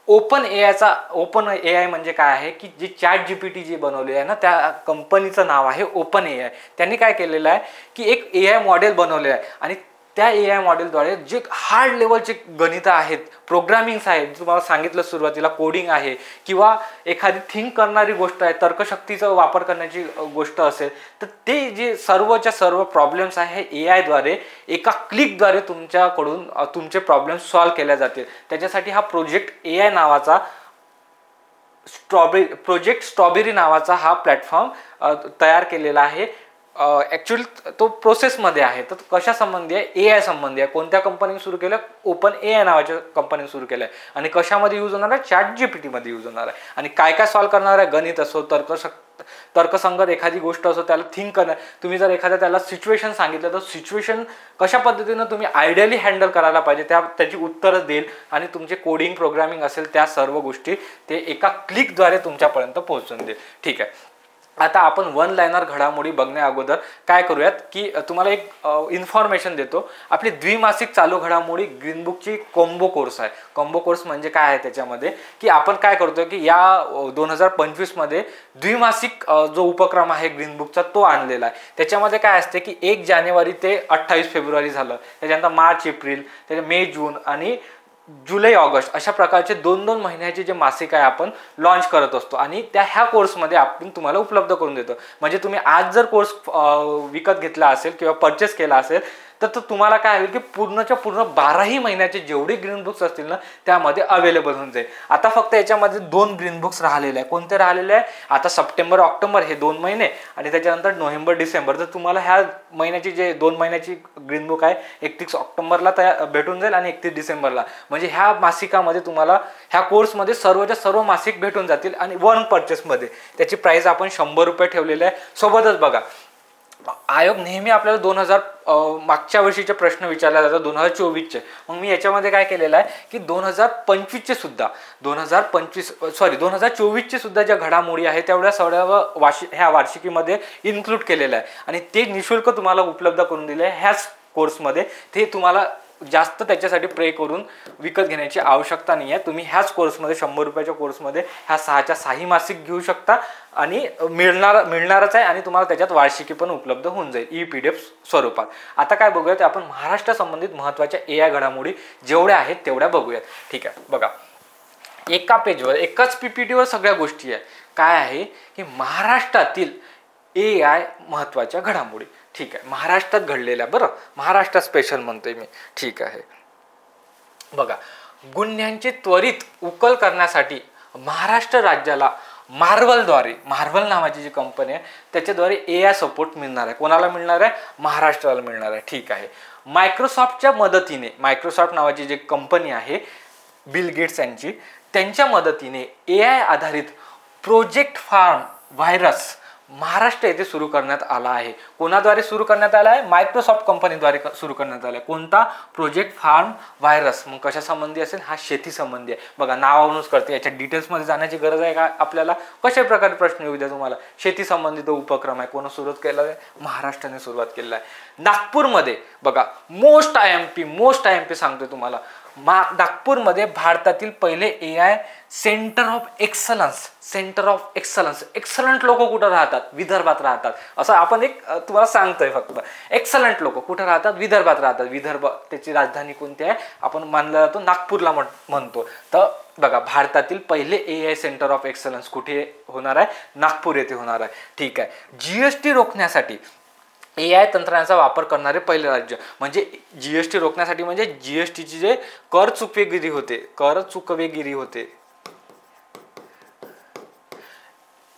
ओपन AI म्हणजे काय आहे की जे ChatGPT जे बनवले आहे ना त्या कंपनीचं नाव आहे ओपन AI. त्यांनी काय केलेलं आहे की एक AI मॉडेल बनवले आहे आणि त्या AI मॉडेलद्वारे जे हार्ड लेवलचे गणित आहेत, प्रोग्रामिंग्स आहेत, तुम्हाला सांगितलं सुरुवातीला कोडिंग आहे किंवा एखादी थिंक करणारी गोष्ट आहे, तर्कशक्तीचा वापर करण्याची गोष्ट असेल, तर ते जे सर्वच्या सर्व प्रॉब्लेम्स आहे AIद्वारे एका क्लिकद्वारे तुमच्याकडून तुमचे प्रॉब्लेम्स सॉल्व्ह केले जातील. त्याच्यासाठी हा प्रोजेक्ट AI नावाचा प्रोजेक्ट स्ट्रॉबेरी नावाचा हा प्लॅटफॉर्म तयार केलेला आहे. ॲक्च्युअली तो प्रोसेसमध्ये आहे. तर कशा संबंधी आहे? AI संबंधी आहे. कोणत्या कंपनीने सुरू केलं? ओपन AI नावाच्या कंपनीने सुरू केलं आहे. आणि कशामध्ये यूज होणार आहे? ChatGPT मध्ये यूज होणार आहे. आणि काय काय सॉल्व्ह करणार आहे? गणित असो, तर्कसंगत एखादी गोष्ट असो, त्याला थिंक करणं. तुम्ही जर एखाद्या त्याला सिच्युएशन सांगितलं तर सिच्युएशन कशा पद्धतीनं तुम्ही आयडियली हँडल करायला पाहिजे त्याची उत्तरं देईल. आणि तुमचे कोडिंग प्रोग्रामिंग असेल त्या सर्व गोष्टी ते एका क्लिकद्वारे तुमच्यापर्यंत पोहोचून देईल. ठीक आहे. आता आपण वन लायनर घडामोडी बघण्या अगोदर काय करूयात की तुम्हाला एक इन्फॉर्मेशन देतो. आपली द्विमासिक चालू घडामोडी ग्रीन बुकची कॉम्बो कोर्स आहे. कॉम्बो कोर्स म्हणजे काय आहे? त्याच्यामध्ये की आपण काय करतोय की या 2025 मध्ये द्विमासिक जो उपक्रम आहे ग्रीन बुकचा तो आणलेला आहे. त्याच्यामध्ये काय असते की 1 जानेवारी ते 28 फेब्रुवारी झालं, त्याच्यानंतर मार्च एप्रिल, त्याच्या मे जून आणि जुलै ऑगस्ट अशा प्रकारचे 2-2 महिन्याचे जे मासिक आहे आपण लॉन्च करत असतो. आणि ह्या कोर्समध्ये आपण तुम्हाला उपलब्ध करून देतो. म्हणजे तुम्ही आज जर कोर्स विकत घेतला असेल किंवा परचेस केला असेल तर तुम्हाला काय होईल की पूर्णच्या पूर्ण 12ही महिन्याचे जेवढे ग्रीन बुक्स असतील ना त्यामध्ये अवेलेबल होऊन जाईल. आता फक्त याच्यामध्ये 2 ग्रीन बुक्स राहिलेले आहे. कोणते राहिलेले आहे? आता सप्टेंबर ऑक्टोबर हे 2 महिने आणि त्याच्यानंतर नोव्हेंबर डिसेंबर. तर तुम्हाला ह्या महिन्याची जे 2 महिन्याची ग्रीन बुक आहे 31 ऑक्टोबरला भेटून जाईल आणि 31 डिसेंबरला. म्हणजे ह्या मासिकामध्ये तुम्हाला ह्या कोर्समध्ये सर्वच्या सर्व मासिक भेटून जातील. आणि वन परचेसमध्ये त्याची प्राइस आपण 100 रुपये ठेवलेली आहे. सोबतच बघा आयोग नेहमी आपल्याला 2000 मागच्या वर्षीचे प्रश्न विचारले जातात 2024चे. मग मी याच्यामध्ये काय केलेलं आहे की 2025चे सुद्धा 2024चे सुद्धा ज्या घडामोडी आहेत तेवढ्या सर्व ह्या वार्षिकीमध्ये इन्क्लूड केलेल्या आहे. आणि ते निशुल्क तुम्हाला उपलब्ध करून दिले आहे ह्याच कोर्समध्ये. ते तुम्हाला जास्त त्याच्यासाठी पे करून विकत घेण्याची आवश्यकता नाही आहे. तुम्ही ह्याच कोर्समध्ये 100 रुपयाच्या कोर्समध्ये ह्या 6च्या 6ही मासिक घेऊ शकता आणि मिळणारच आहे. आणि तुम्हाला त्याच्यात वार्षिकी पण उपलब्ध होऊन जाईल PDF स्वरूपात. आता काय बघूयात आपण महाराष्ट्र संबंधित महत्त्वाच्या AI घडामोडी जेवढ्या आहेत तेवढ्या बघूयात. ठीक आहे. बघा एका पेजवर एकाच PPTवर सगळ्या गोष्टी आहे. काय आहे की महाराष्ट्रातील AI महत्त्वाच्या घडामोडी. ठीक आहे. महाराष्ट्रात घडलेल्या, बरं महाराष्ट्र स्पेशल म्हणतोय मी. ठीक आहे. बघा गुन्ह्यांची त्वरित उकल करण्यासाठी महाराष्ट्र राज्याला मार्वल नावाची जी कंपनी आहे त्याच्याद्वारे AI सपोर्ट मिळणार आहे. कोणाला मिळणार आहे? महाराष्ट्राला मिळणार आहे. ठीक आहे. मायक्रोसॉफ्टच्या मदतीने, मायक्रोसॉफ्ट नावाची जी कंपनी आहे बिल गेट्स यांची, त्यांच्या मदतीने AI आधारित प्रोजेक्ट फार्म व्हायरस महाराष्ट्र येथे सुरू करण्यात आला आहे. कोणाद्वारे सुरू करण्यात आला आहे? मायक्रोसॉफ्ट कंपनीद्वारे सुरू करण्यात आला आहे. कोणता? Project farm virus. मग कशा संबंधी असेल? हा शेती संबंधी आहे. बघा नावावरूनच करते, याच्या डिटेल्समध्ये जाण्याची गरज आहे का आपल्याला? कशा प्रकारे प्रश्न येऊ द्या तुम्हाला. शेती संबंधित उपक्रम आहे. कोण सुरुवात केला आहे? महाराष्ट्राने सुरुवात केलेला आहे. नागपूरमध्ये बघा मोस्ट IMP सांगतोय तुम्हाला. नागपूरमध्ये भारतातील पहिले AI centre of excellence. Excellent लोक कुठं राहतात? विदर्भात राहतात. असं आपण एक तुम्हाला सांगतोय फक्त. एक्सलंट लोक कुठं राहतात? विदर्भात राहतात. विदर्भ त्याची राजधानी कोणती आहे? आपण मानला जातो नागपूरला म्हणतो. तर बघा भारतातील पहिले AI सेंटर ऑफ एक्सलन्स कुठे होणार आहे? नागपूर येथे होणार आहे. ठीक आहे. GST रोखण्यासाठी AI तंत्रज्ञानाचा वापर करणारे पहिले राज्य. म्हणजे GST रोखण्यासाठी म्हणजे GSTची जे कर चुकवेगिरी होते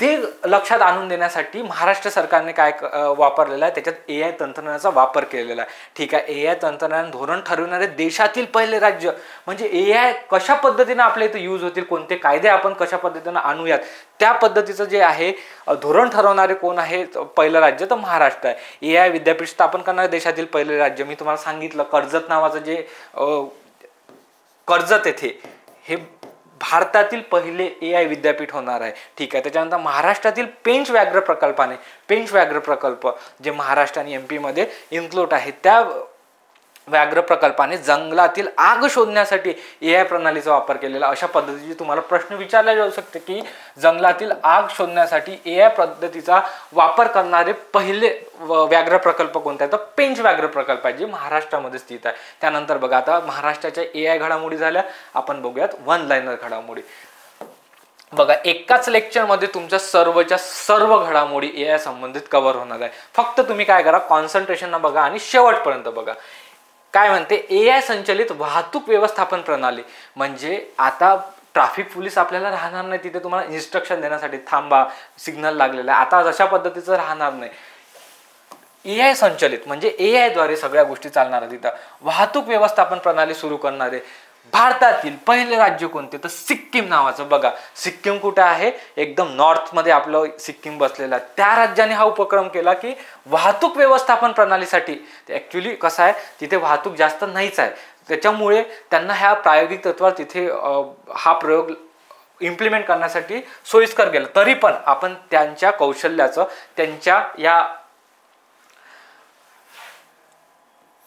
ते लक्षात आणून देण्यासाठी महाराष्ट्र सरकारने काय वापरलेलं आहे? त्याच्यात AI तंत्रज्ञानाचा वापर केलेला आहे. ठीक आहे. AI तंत्रज्ञान धोरण ठरविणारे देशातील पहिले राज्य. म्हणजे AI कशा पद्धतीने आपल्या इथे यूज होतील, कोणते कायदे आपण कशा पद्धतीने आणूयात त्या पद्धतीचं जे आहे धोरण ठरवणारे कोण आहे? पहिलं राज्य तर महाराष्ट्र आहे. AI विद्यापीठ स्थापन करणारे देशातील पहिले राज्य मी तुम्हाला सांगितलं कर्जत नावाचं जे कर्जत येथे हे भारतातील पहिले AI विद्यापीठ होणार आहे. ठीक आहे. त्याच्यानंतर महाराष्ट्रातील पेंच व्याघ्र प्रकल्प जे महाराष्ट्र आणि MP मध्ये इन्क्लूड आहे त्या व्याघ्र प्रकल्पाने जंगलातील आग शोधण्यासाठी AI प्रणालीचा वापर केलेला. अशा पद्धतीचे तुम्हाला प्रश्न विचारले जाऊ शकते की जंगलातील आग शोधण्यासाठी AI पद्धतीचा वापर करणारे पहिले व्याघ्र प्रकल्प कोणता आहे? तर पेंच व्याघ्र प्रकल्प आहे जे महाराष्ट्रामध्ये स्थित आहे. त्यानंतर बघा आता महाराष्ट्राच्या AI घडामोडी झाल्या. आपण बघूयात वन लायनर घडामोडी. बघा एकाच लेक्चरमध्ये तुमच्या सर्व घडामोडी AI संबंधित कव्हर होणार आहे. फक्त तुम्ही काय करा, कॉन्सन्ट्रेशन बघा आणि शेवटपर्यंत बघा. काय म्हणते? AI संचलित वाहतूक व्यवस्थापन प्रणाली. म्हणजे आता ट्रॅफिक पोलीस आपल्याला राहणार नाही तिथे तुम्हाला इन्स्ट्रक्शन देण्यासाठी, थांबा सिग्नल लागलेला आहे, आता अशा पद्धतीचं राहणार नाही. AI संचलित म्हणजे AI द्वारे सगळ्या गोष्टी चालणार आहे. तिथं वाहतूक व्यवस्थापन प्रणाली सुरू करणारे भारतातील पहिले राज्य कोणते, तर सिक्कीम नावाचं. बघा सिक्कीम कुठे आहे, एकदम नॉर्थ मध्ये आपलं सिक्कीम बसलेलं आहे. त्या राज्याने हा उपक्रम केला की वाहतूक व्यवस्थापन प्रणालीसाठी, ऍक्च्युली कसं आहे तिथे वाहतूक जास्त नाहीच आहे, त्याच्यामुळे त्यांना ह्या प्रायोगिक तत्वावर तिथे हा प्रयोग इम्प्लिमेंट करण्यासाठी सोयीस्कर गेलं. तरी पण आपण त्यांच्या कौशल्याचं, त्यांच्या या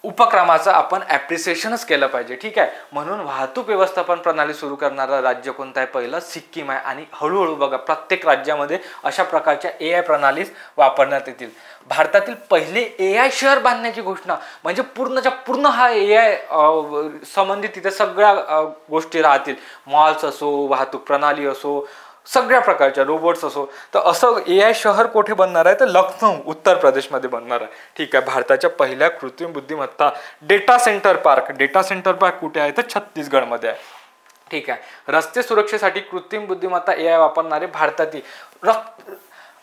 उपक्रमाचं आपण ॲप्रिसिएशनच केलं पाहिजे. ठीक आहे, म्हणून वाहतूक व्यवस्थापन प्रणाली सुरू करणारं राज्य कोणतं आहे, पहिलं सिक्कीम आहे. आणि हळूहळू बघा प्रत्येक राज्यामध्ये अशा प्रकारच्या AI प्रणाली वापरण्यात येतील. भारतातील पहिले AI शहर बांधण्याची घोषणा, म्हणजे पूर्णच्या पूर्ण हा AI संबंधित तिथे सगळ्या गोष्टी राहतील, मॉल्स असो, वाहतूक प्रणाली असो, सगळ्या प्रकारच्या रोबोट्स असो. तर असं AI शहर कुठे बनणार आहे, तर लखनौ उत्तर प्रदेशमध्ये बनणार आहे. ठीक आहे, भारताच्या पहिल्या कृत्रिम बुद्धिमत्ता डेटा सेंटर पार्क कुठे आहे, तर छत्तीसगडमध्ये आहे. ठीक आहे, रस्ते सुरक्षेसाठी कृत्रिम बुद्धिमत्ता AI वापरणारे भारतातील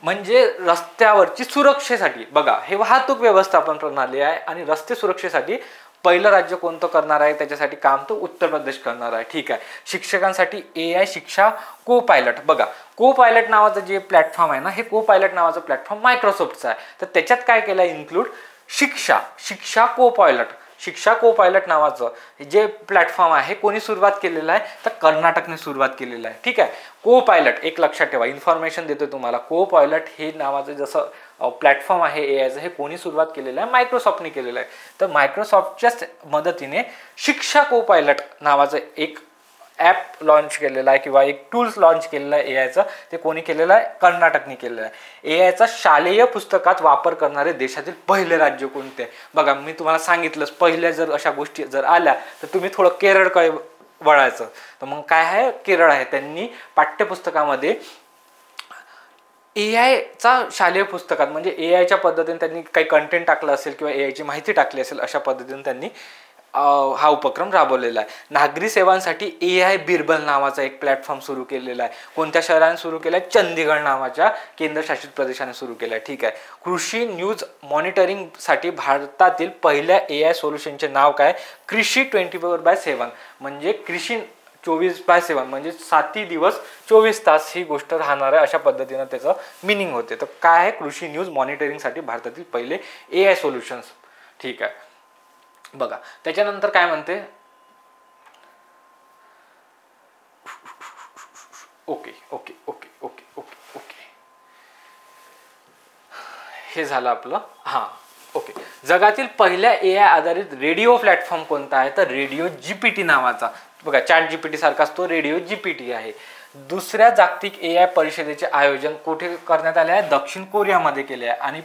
म्हणजे रस्त्यावरची सुरक्षेसाठी. बघा हे वाहतूक व्यवस्थापन प्रणाली आहे आणि रस्ते सुरक्षेसाठी पहिलं राज्य कोणतं करणार आहे, त्याच्यासाठी काम तो उत्तर प्रदेश करणार आहे. ठीक आहे, शिक्षकांसाठी AI शिक्षा को पायलट. बघा को पायलट नावाचं जे प्लॅटफॉर्म आहे ना, हे को पायलट नावाचं प्लॅटफॉर्म मायक्रोसॉफ्टचं आहे. तर त्याच्यात काय केलं इन्क्लूड शिक्षा को पायलट नावाचं जे प्लॅटफॉर्म आहे कोणी सुरुवात केलेलं आहे, तर कर्नाटकने सुरुवात केलेलं आहे. ठीक आहे, को पायलट एक लक्षात ठेवा, इन्फॉर्मेशन देतो तुम्हाला. को पायलट हे नावाचं जसं प्लॅटफॉर्म आहे AIचं, हे कोणी सुरुवात केलेलं आहे, मायक्रोसॉफ्टने केलेलं आहे. तर मायक्रोसॉफ्टच्याच मदतीने शिक्षा को पायलट नावाचं एक ॲप लॉन्च केलेला आहे किंवा एक टूल्स लॉन्च केलेलं आहे AIचं. ते कोणी केलेलं आहे, कर्नाटकने केलेलं आहे. AIचा शालेय पुस्तकात वापर करणारे देशातील पहिले राज्य कोणते. बघा मी तुम्हाला सांगितलंच, पहिल्या जर अशा गोष्टी जर आल्या तर तुम्ही थोडं केरळकडे वळायचं. तर मग काय आहे, केरळ आहे. त्यांनी पाठ्यपुस्तकामध्ये AIचा शालेय पुस्तकात म्हणजे AIच्या पद्धतीने त्यांनी काही कंटेंट टाकलं असेल किंवा AIची माहिती टाकली असेल, अशा पद्धतीने त्यांनी हा उपक्रम राबवलेला आहे. नागरी सेवांसाठी AI बिरबल नावाचा एक प्लॅटफॉर्म सुरू केलेला आहे. कोणत्या शहराने सुरू केला आहे, चंदीगड नावाच्या केंद्रशासित प्रदेशाने सुरू केला आहे. ठीक आहे, कृषी न्यूज मॉनिटरिंगसाठी भारतातील पहिल्या AI सोल्युशनचे नाव काय, कृषी 24/7 म्हणजे कृषी 24/7 म्हणजे 7 दिवस 24 तास ही गोष्ट राहणार आहे, अशा पद्धतीनं त्याचं मिनिंग होते. तर काय आहे, कृषी न्यूज मॉनिटरिंगसाठी भारतातील पहिले AI सोल्युशन्स. ठीक आहे, बघा त्याच्यानंतर काय म्हणते, okay okay okay okay okay okay हे झालं आपलं. हां ओके, जगातील पहिल्या AI आधारित रेडिओ प्लॅटफॉर्म कोणता आहे, तर रेडिओ GPT नावाचा. बघा चॅट GPT सारखाच तो रेडिओ GPT आहे. दुसऱ्या जागतिक AI परिषदेचे आयोजन कुठे करण्यात आले आहे, दक्षिण कोरियामध्ये केले आहे. आणि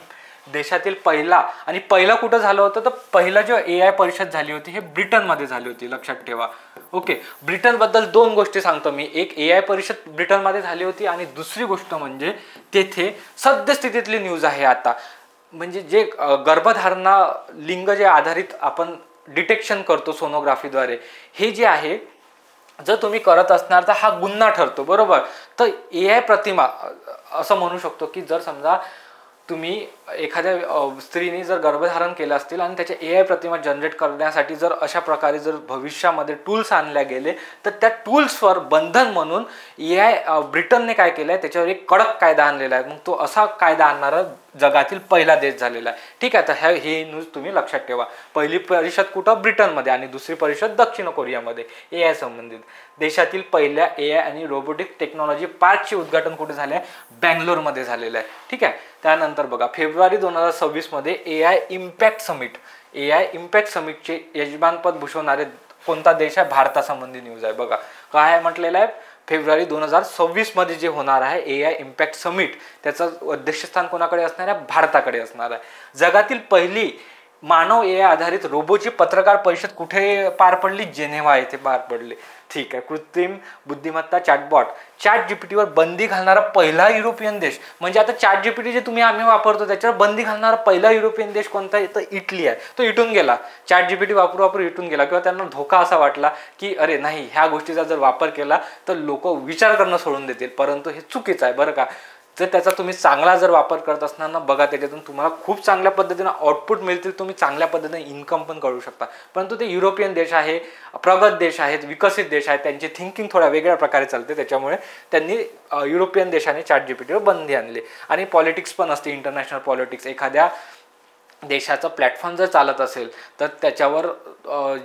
देशातील पहिला कुठं झालं होतं, तर पहिला जो AI परिषद झाली होती हे ब्रिटनमध्ये झाली होती, लक्षात ठेवा. ओके, ब्रिटनबद्दल 2 गोष्टी सांगतो मी. एक AI परिषद ब्रिटनमध्ये झाली होती आणि दुसरी गोष्ट म्हणजे तेथे सद्यस्थितीतली न्यूज आहे आता, म्हणजे जे गर्भधारणा लिंग जे आधारित आपण डिटेक्शन करतो सोनोग्राफीद्वारे, हे जे आहे जर तुम्ही करत असणार तर हा गुन्हा ठरतो, बरोबर. तर AI प्रतिमा असं म्हणू शकतो की जर समजा तुम्ही एखाद्या स्त्रीने जर गर्भधारण केलं असतील आणि त्याच्या AI प्रतिमा जनरेट करण्यासाठी जर अशा प्रकारे जर भविष्यामध्ये टूल्स आणल्या गेले, तर त्या टूल्सवर बंधन म्हणून AI ब्रिटनने काय केलं आहे, त्याच्यावर एक कडक कायदा आणलेला आहे. मग तो असा कायदा आणणारा जगातील पहिला देश झालेला आहे. ठीक आहे, तर हे न्यूज तुम्ही लक्षात ठेवा. पहिली परिषद कुठं, ब्रिटनमध्ये, आणि दुसरी परिषद दक्षिण कोरियामध्ये AI संबंधित. देशातील पहिल्या AI आणि रोबोटिक टेक्नॉलॉजी पार्कचे उद्घाटन कुठे झाले, बँगलोरमध्ये झालेलं आहे. ठीक आहे, त्यानंतर बघा फेब्रुवारी 2026 मध्ये AI इम्पॅक्ट समिटचे यजमानपद भूषवणारे कोणता देश आहे, भारतासंबंधी न्यूज आहे. बघा काय म्हटलेलं आहे, फेब्रुवारी 2026 मध्ये जे होणार आहे AI इम्पॅक्ट समिट, त्याचं अध्यक्षस्थान कोणाकडे असणार आहे, भारताकडे असणार आहे. जगातील पहिली मानव AI आधारित रोबोची पत्रकार परिषद कुठे पार पडली? जेनेवा येथे पार पडली. ठीक आहे. कृत्रिम बुद्धिमत्ता चॅटबॉट, ChatGPT वर बंदी घालणारा पहिला युरोपियन देश, म्हणजे आता ChatGPT जे आम्ही वापरतो त्याच्यावर बंदी घालणारा पहिला युरोपियन देश कोणता आहे? तर इटली आहे. तो इटून गेला. ChatGPT वापरू इटून गेला, किंवा त्यांना धोका असा वाटला की अरे नाही, ह्या गोष्टीचा जर वापर केला तर लोक विचार करणं सोडून देतील. परंतु हे चुकीचं आहे बरं का. जर त्याचा तुम्ही चांगला जर वापर करत असताना बघा, त्याच्यातून तुम्हाला खूप चांगल्या पद्धतीने आउटपुट मिळतील, तुम्ही चांगल्या पद्धतीने इन्कम पण करू शकता. परंतु ते युरोपियन देश आहे, प्रगत देश आहेत, विकसित देश आहेत, त्यांची थिंकिंग थोड्या वेगळ्या प्रकारे चालते. त्याच्यामुळे त्यांनी युरोपियन देशाने ChatGPTवर बंदी आणली. आणि पॉलिटिक्स पण असते, इंटरनॅशनल पॉलिटिक्स. एखाद्या देशाचा प्लॅटफॉर्म जर चालत असेल तर त्याच्यावर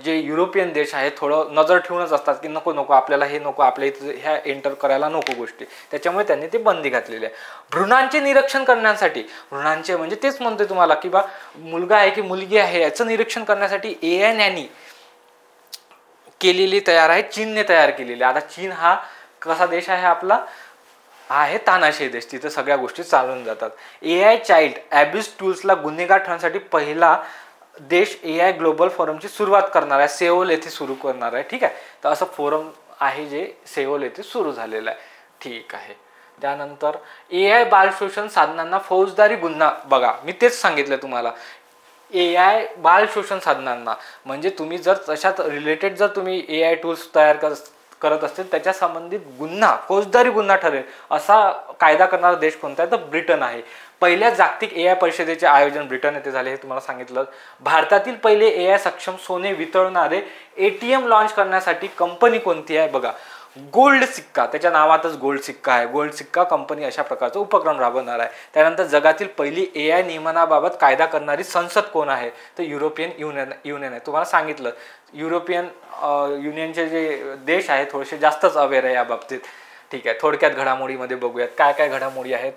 जे युरोपियन देश आहे थोडं नजर ठेवूनच असतात की नको आपल्याला हे नको, आपल्या इथं ह्या एंटर करायला नको गोष्टी. त्याच्यामुळे त्यांनी ते बंदी घातलेली आहे. भ्रूणांचे निरीक्षण करण्यासाठी, भ्रूणांचे म्हणजे तेच म्हणतोय तुम्हाला की बा मुलगा आहे की मुलगी आहे याचं निरीक्षण करण्यासाठी AI नॅनी केलेली तयार आहे, चीनने तयार केलेली. आता चीन हा कसा देश आहे? आपला आहे तानाशाही देश, तिथे सगळ्या गोष्टी चालून जातात. AI चाइल्ड ॲब्यूज टूल्सला गुन्हेगार ठरण्यासाठी पहिला देश AI ग्लोबल फोरमची सुरुवात करणार आहे, सेओल येथे सुरू करणार आहे. ठीक आहे. तर असं फोरम आहे जे सेओल येथे सुरू झालेलं आहे. ठीक आहे. त्यानंतर AI बालशोषण साधनांना फौजदारी गुन्हा. बघा मी तेच सांगितलं तुम्हाला, AI बालशोषण साधनांना म्हणजे तुम्ही जर तशात रिलेटेड जर तुम्ही AI टूल्स तयार करत असतील त्याच्या संबंधित गुन्हा, फौजदारी गुन्हा ठरेल असा कायदा करणारा देश कोणता आहे? तर ब्रिटन आहे. पहिल्या जागतिक AI परिषदेचे आयोजन ब्रिटन येथे झाले, हे तुम्हाला सांगितलं. भारतातील पहिले AI सक्षम सोने वितळणारे ATM लॉन्च करण्यासाठी कंपनी कोणती आहे? बघा गोल्ड सिक्का, त्याच्या नावातच गोल्ड सिक्का आहे. गोल्ड सिक्का कंपनी अशा प्रकारचा उपक्रम राबवणार आहे. त्यानंतर जगातील पहिली AI नियमनाबाबत कायदा करणारी संसद कोण आहे? तर युरोपियन युनियन आहे. तुम्हाला सांगितलं युरोपियन युनियनचे जे देश आहे थोडेसे जास्तच अवेअर आहे या बाबतीत. ठीक आहे. थोडक्यात घडामोडीमध्ये बघूयात काय काय घडामोडी आहेत.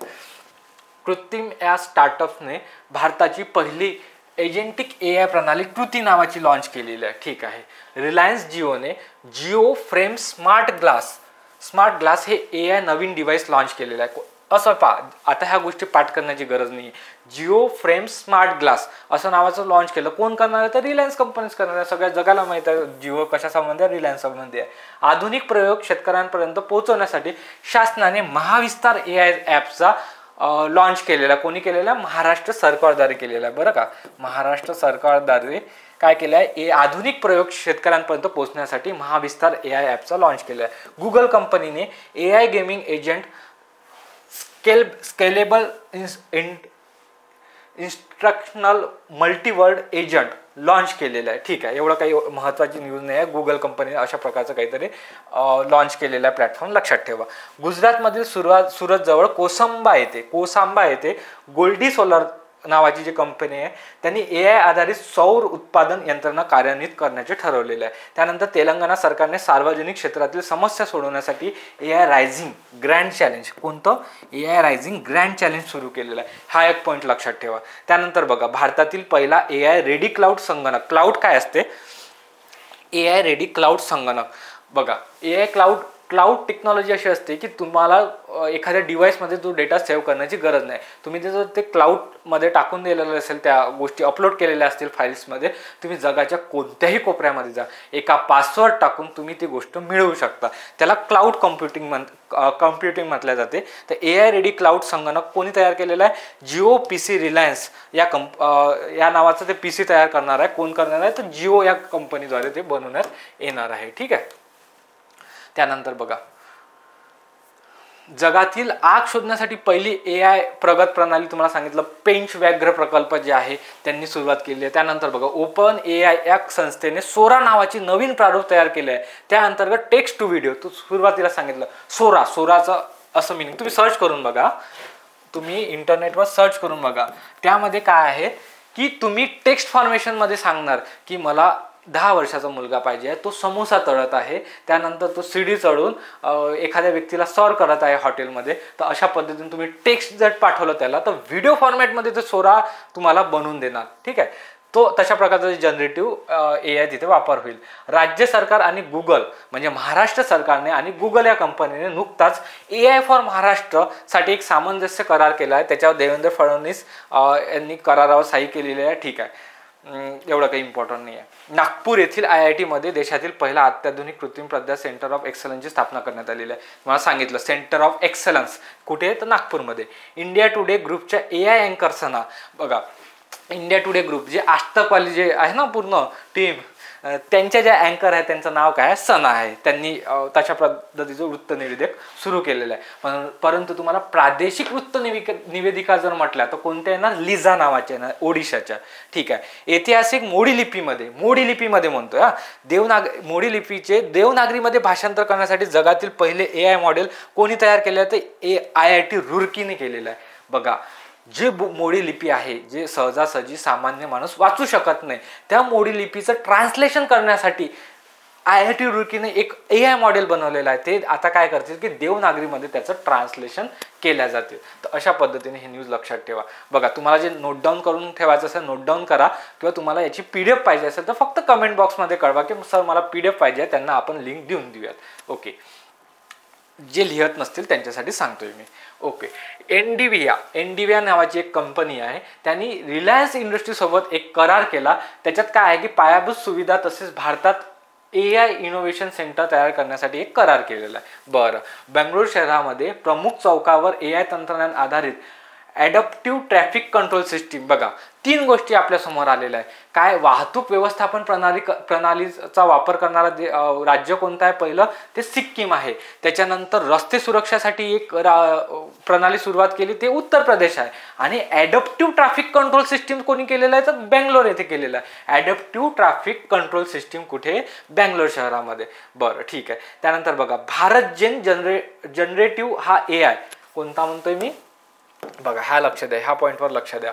कृत्रिम या स्टार्टअपने भारताची पहिली एजेंटिक AI प्रणाली कृती नावाची लॉन्च केलेली आहे. ठीक आहे. रिलायन्स जिओने जिओ फ्रेम स्मार्ट ग्लास हे AI नवीन डिव्हाइस लॉन्च केलेलं आहे. असं आता ह्या गोष्टी पाठ करण्याची गरज नाही. जिओ फ्रेम स्मार्ट ग्लास असं नावाचं लॉन्च केलं. कोण करणार आहे? तर रिलायन्स कंपनीज करणार आहे. सगळ्या जगाला माहिती आहे जिओ कशा संबंधी आहे, रिलायन्स संबंधी आहे. आधुनिक प्रयोग शेतकऱ्यांपर्यंत पोहोचवण्यासाठी शासनाने महाविस्तार AI ॲपचा लॉन्च केलेला. कोणी केलेला? महाराष्ट्र सरकारद्वारे केलेला आहे बरं का. महाराष्ट्र सरकारद्वारे काय केलं आहे? आधुनिक प्रयोग शेतकऱ्यांपर्यंत पोहोचण्यासाठी महाविस्तार AI ॲपचा लॉन्च केला आहे. गुगल कंपनीने AI gaming agent scalable instructional multiverse agent launch केलेलं आहे. ठीक आहे. एवढं काही महत्त्वाची न्यूज नाही आहे. गुगल कंपनीने अशा प्रकारचं काहीतरी लॉन्च केलेला आहे प्लॅटफॉर्म, लक्षात ठेवा. गुजरातमधील सुरतजवळ कोसांबा येथे गोल्डी सोलर नावाची जी कंपनी आहे त्यांनी AI आधारित सौर उत्पादन यंत्रणा कार्यान्वित करण्याचे ठरवलेले आहे. त्यानंतर तेलंगणा सरकारने सार्वजनिक क्षेत्रातील समस्या सोडवण्यासाठी AI रायझिंग ग्रँड चॅलेंज, कोणतं? AI रायझिंग ग्रँड चॅलेंज सुरू केलेलं आहे. हा एक पॉईंट लक्षात ठेवा. त्यानंतर बघा भारतातील पहिला AI रेडी क्लाउड संगणक. क्लाउड काय असते? AI रेडी क्लाउड संगणक. बघा AI क्लाउड टेक्नॉलॉजी अशी असते की तुम्हाला एखाद्या डिव्हाइसमध्ये तो डेटा सेव्ह करण्याची गरज नाही. तुम्ही जर ते क्लाउडमध्ये टाकून दिलेलं असेल, त्या गोष्टी अपलोड केलेल्या असतील फाईल्समध्ये, तुम्ही जगाच्या कोणत्याही कोपऱ्यामध्ये जा, एका पासवर्ड टाकून तुम्ही ती गोष्ट मिळवू शकता. त्याला क्लाउड कम्प्युटिंग म्हटल्या जाते. तर AI रेडी क्लाउड संगणक कोणी तयार केलेलं आहे? जिओ PC रिलायन्स या नावाचं ते PC तयार करणार आहे. कोण करणार आहे? तर जिओ या कंपनीद्वारे ते बनवण्यात येणार आहे. ठीक आहे. त्यानंतर बघा जगातील आग शोधण्यासाठी पहिली AI प्रगत प्रणाली तुम्हाला सांगितलं पेंच व्याघ्र प्रकल्प जे आहे त्यांनी सुरुवात केली आहे. त्यानंतर बघा ओपन AI या संस्थेने सोरा नावाची नवीन प्रारूप तयार केले आहे. त्या अंतर्गत टेक्स्ट टू व्हिडिओ, तो सुरुवातीला सांगितलं सोराचं असं मिनिंग तुम्ही सर्च करून बघा, तुम्ही इंटरनेटवर सर्च करून बघा. त्यामध्ये काय आहे की तुम्ही टेक्स्ट फॉर्मेशनमध्ये सांगणार की मला 10 वर्षाचा मुलगा पाहिजे आहे, तो समोसा तळत आहे, त्यानंतर तो सीडी चढून एखाद्या व्यक्तीला सर्व करत आहे हॉटेलमध्ये. तर अशा पद्धतीने तुम्ही टेक्स्ट जर पाठवलं त्याला तर व्हिडिओ फॉर्मॅटमध्ये तो सोरा तुम्हाला बनवून देणार. ठीक आहे. तो तशा प्रकारचा जनरेटिव्ह AI तिथे वापर होईल. राज्य सरकार आणि गुगल म्हणजे महाराष्ट्र सरकारने आणि गुगल या कंपनीने नुकताच AI फॉर महाराष्ट्रसाठी एक सामंजस्य करार केला आहे. त्याच्यावर देवेंद्र फडणवीस यांनी करारावर सही केलेली आहे. ठीक आहे. एवढं काही इम्पॉर्टंट नाही आहे. नागपूर येथील IIT मध्ये देशातील पहिला अत्याधुनिक कृत्रिम प्रज्ञा सेंटर ऑफ एक्सलन्सची स्थापना करण्यात आलेली आहे. मला सांगितलं सेंटर ऑफ एक्सलन्स कुठे आहे तर नागपूरमध्ये. इंडिया टुडे ग्रुपच्या AI अँकर्सना बघा, इंडिया टुडे ग्रुप जे आजतकवाली जे आहे ना पूर्ण टीम, त्यांच्या ज्या अँकर आहेत त्यांचं नाव काय आहे, सना आहे. त्यांनी तशा पद्धतीचं वृत्तनिवेदक सुरू केलेलं आहे. परंतु तुम्हाला प्रादेशिक निवेदिका जर म्हटल्या तर कोणत्या आहे ना, लिझा नावाच्या ना, ओडिशाच्या. ठीक आहे. ऐतिहासिक मोडी लिपीमध्ये म्हणतोय मोडी लिपीचे देवनागरीमध्ये भाषांतर करण्यासाठी जगातील पहिले AI मॉडेल कोणी तयार केले तर IIT रुरकीने केलेलं आहे. बघा, जे मोडी लिपी आहे जे सहजासहजी सामान्य माणूस वाचू शकत नाही, त्या मोडी लिपीचं ट्रान्सलेशन करण्यासाठी IIT रुरकीने एक AI मॉडेल बनवलेलं आहे. ते आता काय करतील की देवनागरीमध्ये त्याचं ट्रान्सलेशन केल्या जाते. तर अशा पद्धतीने हे न्यूज लक्षात ठेवा. बघा, तुम्हाला जे नोट डाऊन करून ठेवायचं असेल नोट डाऊन करा, किंवा तुम्हाला याची PDF पाहिजे असेल तर फक्त कमेंट बॉक्समध्ये कळवा की सर मला PDF पाहिजे, त्यांना आपण लिंक देऊन देऊयात. ओके, जे लिहत नसतील त्यांच्यासाठी सांगतोय मी. ओके, एनडीव्हिया नावाची एक कंपनी आहे, त्यांनी रिलायन्स इंडस्ट्रीसोबत एक करार केला. त्याच्यात काय आहे की पायाभूत सुविधा तसेच भारतात AI इनोव्हेशन सेंटर तयार करण्यासाठी एक करार केलेला आहे. बरं, बेंगळुरू शहरामध्ये प्रमुख चौकावर AI तंत्रज्ञान आधारित ॲडॅप्टिव्ह ट्रॅफिक कंट्रोल सिस्टीम. बघा, 3 गोष्टी आपल्या समोर आलेल्या आहे. काय, वाहतूक व्यवस्थापन प्रणालीचा वापर करणारा राज्य कोणतं आहे, पहिलं ते सिक्कीम आहे. त्याच्यानंतर रस्ते सुरक्षासाठी एक प्रणाली सुरुवात केली ते उत्तर प्रदेश आहे. आणि ॲडॅप्टिव्ह ट्रॅफिक कंट्रोल सिस्टीम कोणी केलेलं आहे तर बेंगलोर येथे केलेलं आहे. ॲडॅप्टिव्ह ट्रॅफिक कंट्रोल सिस्टीम कुठे, बेंगलोर शहरामध्ये. बरं, ठीक आहे. त्यानंतर बघा, भारत जेन जनरेटिव्ह हा AI कोणता म्हणतोय मी, बघा ह्या लक्ष द्या, ह्या पॉईंटवर लक्ष द्या.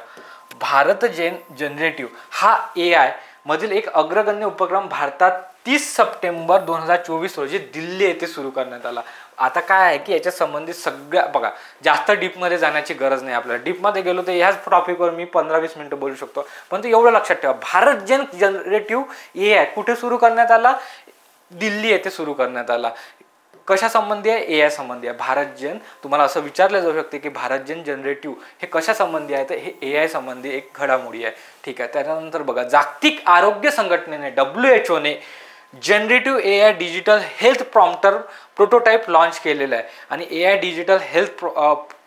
भारत जेन जनरेटिव्ह हा AI मधील एक अग्रगण्य उपक्रम भारतात 30 सप्टेंबर 2024 रोजी दिल्ली येथे सुरू करण्यात आला. आता काय आहे की याच्या संबंधित सगळ्या, बघा जास्त डीपमध्ये जाण्याची गरज नाही आपल्याला. डीपमध्ये गेलो तर ह्याच टॉपिकवर मी 15-20 मिनिटं बोलू शकतो, पण एवढं लक्षात ठेवा, भारत जेन जनरेटिव्ह AI कुठे सुरू करण्यात आला, दिल्ली येथे सुरू करण्यात आला. कशा संबंधी आहे, AI संबंधी आहे. भारत जेन, तुम्हाला असं विचारलं जाऊ शकते की भारत जेन जनरेटिव्ह हे कशा संबंधी आहे, तर हे AI संबंधी एक घडामोडी आहे. ठीक आहे. त्यानंतर बघा, जागतिक आरोग्य संघटनेने WHO ने generative AI digital health prompter prototype launch केलेलं आहे. आणि AI डिजिटल हेल्थ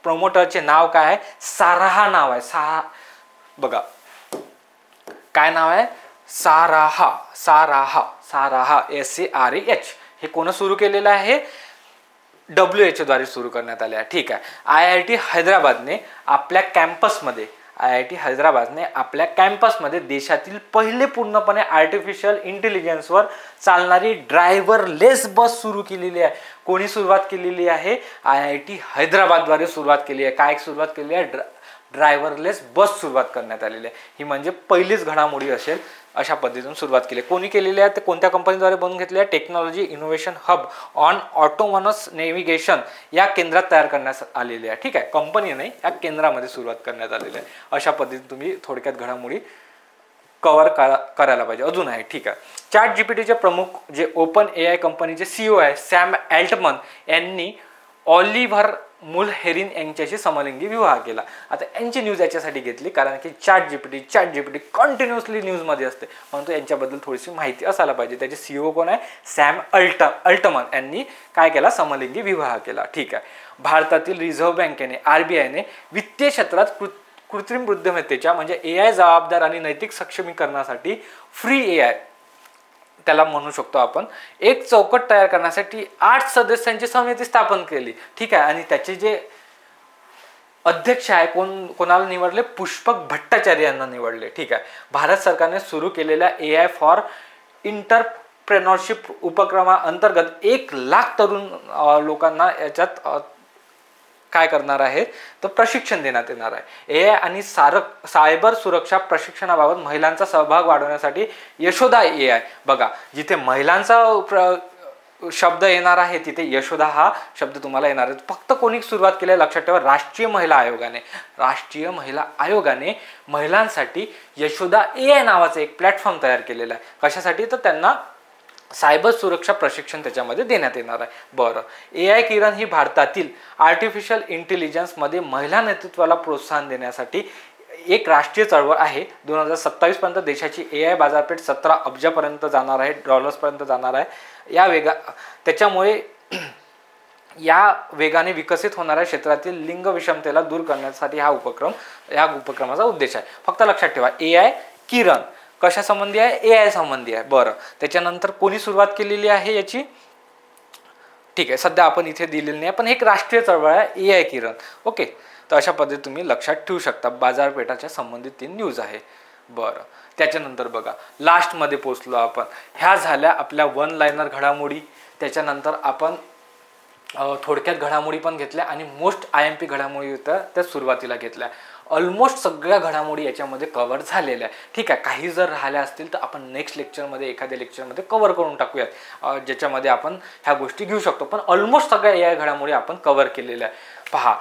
प्रमोटरचे नाव काय आहे, साराहा नाव आहे. बघा काय नाव आहे, साराहा SARAH. हे कोण सुरू केलेलं आहे, WHO द्वारे सुरू करण्यात आले आहे. ठीक आहे. IIT हैदराबादने आपल्या कॅम्पसमध्ये देशातील पहिले पूर्णपणे आर्टिफिशियल इंटेलिजन्सवर चालणारी ड्रायव्हरलेस बस सुरू केलेली आहे. कोणी सुरुवात केलेली आहे, IIT हैदराबादद्वारे सुरुवात केली आहे. काय सुरुवात केली आहे, ड्रायव्हरलेस बस सुरुवात करण्यात आलेली आहे. ही म्हणजे पहिलीच घडामोडी असेल, अशा पद्धतीने सुरुवात केली. कोणी केलेली आहे, ते कोणत्या कंपनीद्वारे बनवून घेतली आहे, technology innovation hub on autonomous navigation या केंद्रात तयार करण्यात आलेली आहे. ठीक आहे, कंपनी नाही, या केंद्रामध्ये सुरुवात करण्यात आलेली आहे. अशा पद्धतीने तुम्ही थोडक्यात घडामोडी कव्हर करायला पाहिजे. अजून आहे. ठीक आहे. ChatGPTचे प्रमुख जे ओपन AI कंपनीचे CEO आहे सॅम अल्टमन यांनी ऑलिव्हर मुलहेरिन यांच्याशी समलिंगी विवाह केला. आता यांची न्यूज याच्यासाठी घेतली कारण की ChatGPT कंटिन्युअसली न्यूजमध्ये असते, म्हणून यांच्याबद्दल थोडीशी माहिती असायला पाहिजे. त्याचे CEO कोण आहे, सॅम अल्टमन यांनी काय केला, समलिंगी विवाह केला. ठीक आहे. भारतातील रिझर्व्ह बँकेने RBIने वित्तीय क्षेत्रात कृत्रिम बुद्धिमत्तेच्या म्हणजे AI जबाबदार आणि नैतिक सक्षमीकरणासाठी फ्री AI त्याला म्हणू शकतो आपण, एक चौकट तयार करण्यासाठी 8 सदस्यांची समिती स्थापन केली. ठीक आहे. आणि त्याचे जे अध्यक्ष आहे कोणाला निवडले, पुष्पक भट्टाचार्य यांना निवडले. ठीक आहे. भारत सरकारने सुरू केलेल्या AI फॉर एंटरप्रेन्योरशिप उपक्रमाअंतर्गत 1 लाख तरुण लोकांना याच्यात काय करणार आहे तर प्रशिक्षण देण्यात येणार आहे. AI आणि सायबर सुरक्षा प्रशिक्षणाबाबत महिलांचा सहभाग वाढवण्यासाठी यशोदा AI. बघा, जिथे महिलांचा शब्द येणार आहे तिथे यशोदा हा शब्द तुम्हाला येणार आहे. फक्त कोणी सुरुवात केली लक्षात ठेवा, राष्ट्रीय महिला आयोगाने महिलांसाठी यशोदा AI नावाचं एक प्लॅटफॉर्म तयार केलेला आहे. कशासाठी तर त्यांना सायबर सुरक्षा प्रशिक्षण त्याच्यामध्ये देण्यात येणार आहे. बरं, AI किरण ही भारतातील आर्टिफिशियल इंटेलिजन्समध्ये महिला नेतृत्वाला प्रोत्साहन देण्यासाठी एक राष्ट्रीय चळवळ आहे. 2027 पर्यंत देशाची AI बाजारपेठ 17 अब्जापर्यंत जाणार आहे, डॉलर्सपर्यंत जाणार आहे. त्याच्यामुळे या वेगाने विकसित होणाऱ्या क्षेत्रातील लिंग विषमतेला दूर करण्यासाठी या उपक्रमाचा उद्देश आहे. फक्त लक्षात ठेवा, AI किरण कशा संबंधी आहे? AI संबंधी आहे. बरं, त्याच्यानंतर कोणी सुरुवात केलेली आहे याची? ठीक आहे, सध्या आपण इथे दिलेली नाही, पण एक राष्ट्रीय चळवळ आहे AI किरण. ओके, तर अशा पद्धतीने तुम्ही लक्षात ठेवू शकता. बाजारपेठाच्या संबंधित 3 न्यूज आहे. बरं, त्याच्यानंतर बघा, लास्टमध्ये पोहोचलो आपण. ह्या झाल्या आपल्या वन लाईनर घडामोडी. त्याच्यानंतर आपण थोडक्यात घडामोडी पण घेतल्या आणि मोस्ट IMP घडामोडी होत्या त्या सुरुवातीला घेतल्या. ऑलमोस्ट सगळ्या घडामोडी याच्यामध्ये कव्हर झालेल्या आहे. ठीक आहे, काही जर राहिल्या असतील तर आपण नेक्स्ट लेक्चरमध्ये एखाद्या लेक्चरमध्ये कव्हर करून टाकूयात, ज्याच्यामध्ये आपण ह्या गोष्टी घेऊ शकतो. पण ऑलमोस्ट सगळ्या AI घडामोडी आपण कव्हर केलेल्या आहे. पहा,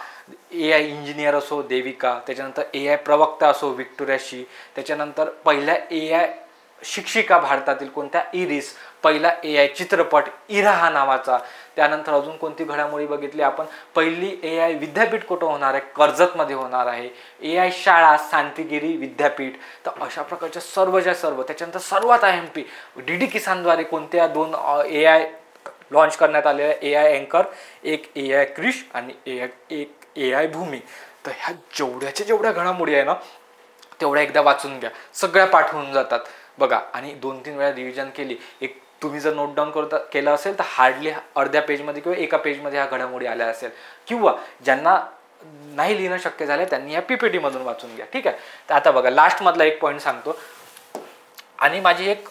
AI इंजिनियर असो देविका, त्याच्यानंतर AI प्रवक्ता असो व्हिक्टोरियाशी, त्याच्यानंतर पहिल्या AI शिक्षिका भारतातील कोणत्या? इरिस. पहिला AI चित्रपट इराहा नावाचा. त्यानंतर अजून कोणती घडामोडी बघितली आपण? पहिली AI विद्यापीठ कुठं होणार आहे? कर्जतमध्ये होणार आहे. AI शाळा शांतिगिरी विद्यापीठ. तर अशा प्रकारच्या सर्वच्या सर्व. त्याच्यानंतर सर्वात IMP DD किसानद्वारे कोणत्या 2 AI लॉन्च करण्यात आलेल्या? AI अँकर, एक AI क्रिश आणि एक AI भूमी. तर ह्या जेवढ्या घडामोडी आहे ना, तेवढ्या एकदा वाचून घ्या, सगळ्या पाठ होऊन जातात बघा. आणि 2-3 वेळा रिव्हिजन केली, एक तुम्ही जर नोट डाऊन केलं असेल तर हार्डली अर्ध्या पेजमध्ये किंवा एका पेजमध्ये ह्या घडामोडी आल्या असेल. किंवा ज्यांना नाही लिहिणं शक्य झालं त्यांनी ह्या PPT मधून वाचून घ्या. ठीक आहे, तर आता बघा, लास्टमधला एक पॉईंट सांगतो. आणि माझी एक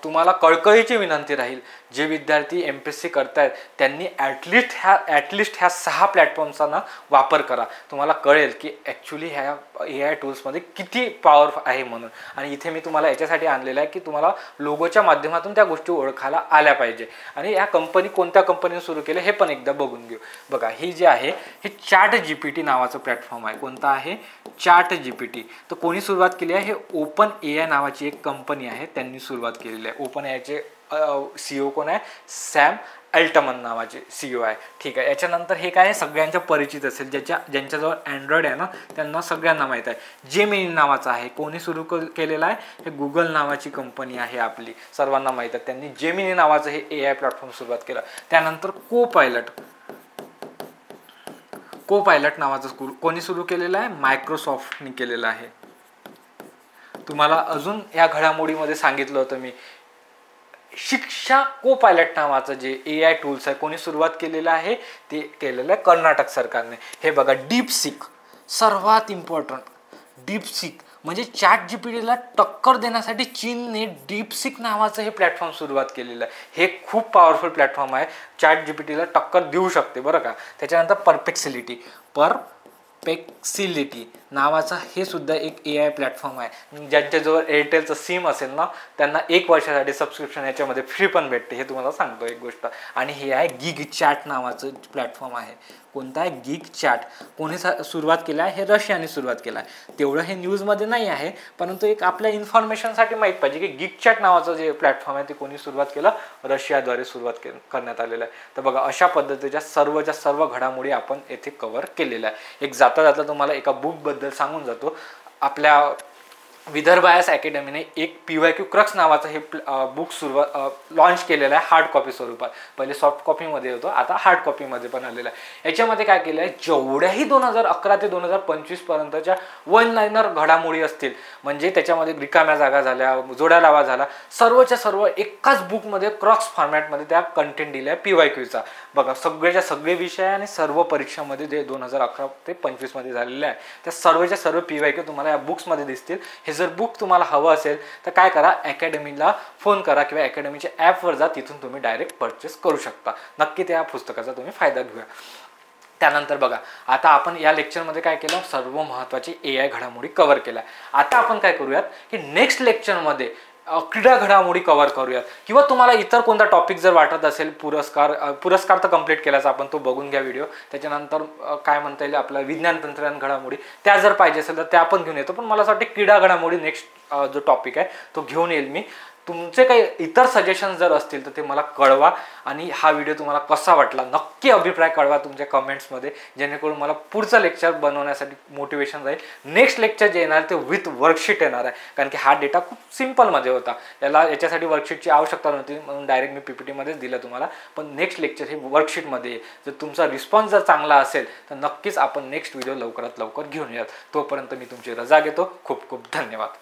तुम्हाला कळकळीची विनंती राहील, जे विद्यार्थी MPSC करतायत त्यांनी ॲटलिस्ट ह्या 6 प्लॅटफॉर्मचा ना वापर करा. तुम्हाला कळेल की ॲक्च्युली ह्या AI टूल्समध्ये किती पॉवर आहे म्हणून. आणि इथे मी तुम्हाला याच्यासाठी आणलेलं आहे की तुम्हाला लोगोच्या माध्यमातून त्या गोष्टी ओळखायला आल्या पाहिजे. आणि या कंपनी कोणत्या कंपनीने सुरू केलं हे पण एकदा बघून घेऊ. बघा, ही जे आहे हे ChatGPT नावाचं प्लॅटफॉर्म आहे. कोणता आहे? ChatGPT. तर कोणी सुरुवात केली आहे? हे OpenAI नावाची एक कंपनी आहे, त्यांनी सुरुवात केलेली आहे. OpenAIचे CEO कोण आहे? सॅम अल्टमन नावाचे CEO आहे. ठीक आहे, याच्यानंतर हे काय सगळ्यांच्या परिचित असेल, ज्यांच्याजवळ अँड्रॉइड आहे ना त्यांना सगळ्यांना माहीत आहे. जेमिनी नावाचा आहे. कोणी सुरू केलेला आहे? हे गुगल नावाची कंपनी आहे आपली, सर्वांना माहीत आहे. त्यांनी जेमिनी नावाचं हे AI प्लॅटफॉर्म सुरुवात केलं. त्यानंतर को-पायलट नावाचं कोणी सुरू केलेलं आहे? मायक्रोसॉफ्टने केलेलं आहे. तुम्हाला अजून या घडामोडीमध्ये सांगितलं होतं मी, शिक्षा को-पायलट नावाचं जे AI टूल्स आहे कोणी सुरुवात केलेलं आहे? ते केलेलं आहे कर्नाटक सरकारने. हे बघा, डीपसीक सर्वात इम्पॉर्टंट. डीपसीक म्हणजे ChatGPTला टक्कर देण्यासाठी चीनने डीपसीक नावाचं हे प्लॅटफॉर्म सुरुवात केलेलं आहे. हे खूप पॉवरफुल प्लॅटफॉर्म आहे, ChatGPTला टक्कर देऊ शकते बरं का. त्याच्यानंतर परप्लेक्सिलिटी नावाचा हे सुद्धा एक AI प्लॅटफॉर्म आहे. ज्यांच्याजवळ एअरटेलचं सिम असेल ना त्यांना 1 वर्षासाठी सबस्क्रिप्शन याच्यामध्ये फ्री पण भेटते, हे तुम्हाला सांगतो एक गोष्ट. आणि हे आहे गिग चॅट नावाचं प्लॅटफॉर्म आहे. कोणता आहे? Gig chat. कोणी सुरुवात केलं आहे? हे रशियाने सुरुवात केलं आहे. तेवढं हे न्यूजमध्ये नाही आहे, परंतु एक आपल्या इन्फॉर्मेशनसाठी माहीत पाहिजे की गिग चॅट नावाचं जे प्लॅटफॉर्म आहे ते कोणी सुरुवात केलं? रशियाद्वारे सुरुवात करण्यात आलेलं आहे. तर बघा, अशा पद्धतीच्या सर्व घडामोडी आपण येथे कव्हर केलेल्या आहे. एक जाता तुम्हाला एका बुकबद्दल सांगून जातो. आपल्या विदर्भ आयएस अकॅडमीने एक PYQ क्रक्स नावाचं हे बुक लॉन्च केलेलं आहे हार्ड कॉपी स्वरूपात. पहिले सॉफ्ट कॉपीमध्ये होतं, आता हार्ड कॉपीमध्ये पण आलेलं आहे. याच्यामध्ये काय केलं आहे? जेवढ्याही 2011 ते 2025 पर्यंतच्या वन लाईनर घडामोडी असतील, म्हणजे त्याच्यामध्ये रिकाम्या जागा झाल्या, जोड्या लावा झाला, सर्वच्या सर्व एकाच बुकमध्ये क्रक्स फॉर्मॅटमध्ये त्या कंटेंट दिल्या आहे PYQचा. बघा, सगळे विषय आणि सर्व परीक्षामध्ये जे 2011 ते 25 मध्ये झालेले आहे त्या सर्वच्या सर्व PYQ तुम्हाला या बुक्समध्ये दिसतील. हे जर बुक तुम्हाला हवं असेल तर काय करा, अकॅडमीला फोन करा किंवा अकॅडमीच्या ॲपवर जा, तिथून तुम्ही डायरेक्ट परचेस करू शकता. नक्की त्या पुस्तकाचा तुम्ही फायदा घ्या. त्यानंतर बघा, आता आपण या लेक्चरमध्ये काय केलं? सर्व महत्त्वाची AI घडामोडी कव्हर केल्या. आता आपण काय करूयात की नेक्स्ट लेक्चरमध्ये क्रीडा घडामोडी कव्हर करूयात. किंवा तुम्हाला इतर कोणता टॉपिक जर वाटत असेल, पुरस्कार तर कंप्लीट केलाच आपण, तो बघून घ्या व्हिडिओ. त्याच्यानंतर काय म्हणता येईल, आपला विज्ञान तंत्रज्ञान घडामोडी त्या जर पाहिजे असेल तर त्या पण घेऊन येतो. पण मला असं वाटतं क्रीडा घडामोडी नेक्स्ट जो टॉपिक आहे तो घेऊन येईल मी. तुमचे काही इतर सजेशन जर असतील तर ते मला कळवा आणि हा व्हिडिओ तुम्हाला कसा वाटला नक्की अभिप्राय कळवा तुमच्या कमेंट्समध्ये, जेणेकरून मला पुढचं लेक्चर बनवण्यासाठी मोटिवेशन राहील. नेक्स्ट लेक्चर जे येणार ते विथ वर्कशीट येणार आहे, कारण की हा डेटा खूप सिम्पलमध्ये होता, याच्यासाठी वर्कशीटची आवश्यकता नव्हती म्हणून डायरेक्ट मी PPT दिलं तुम्हाला. पण नेक्स्ट लेक्चर हे वर्कशीटमध्ये आहे. जर तुमचा रिस्पॉन्स जर चांगला असेल तर नक्कीच आपण नेक्स्ट व्हिडिओ लवकरात लवकर घेऊन याल. तोपर्यंत मी तुमची रजा घेतो. खूप खूप धन्यवाद.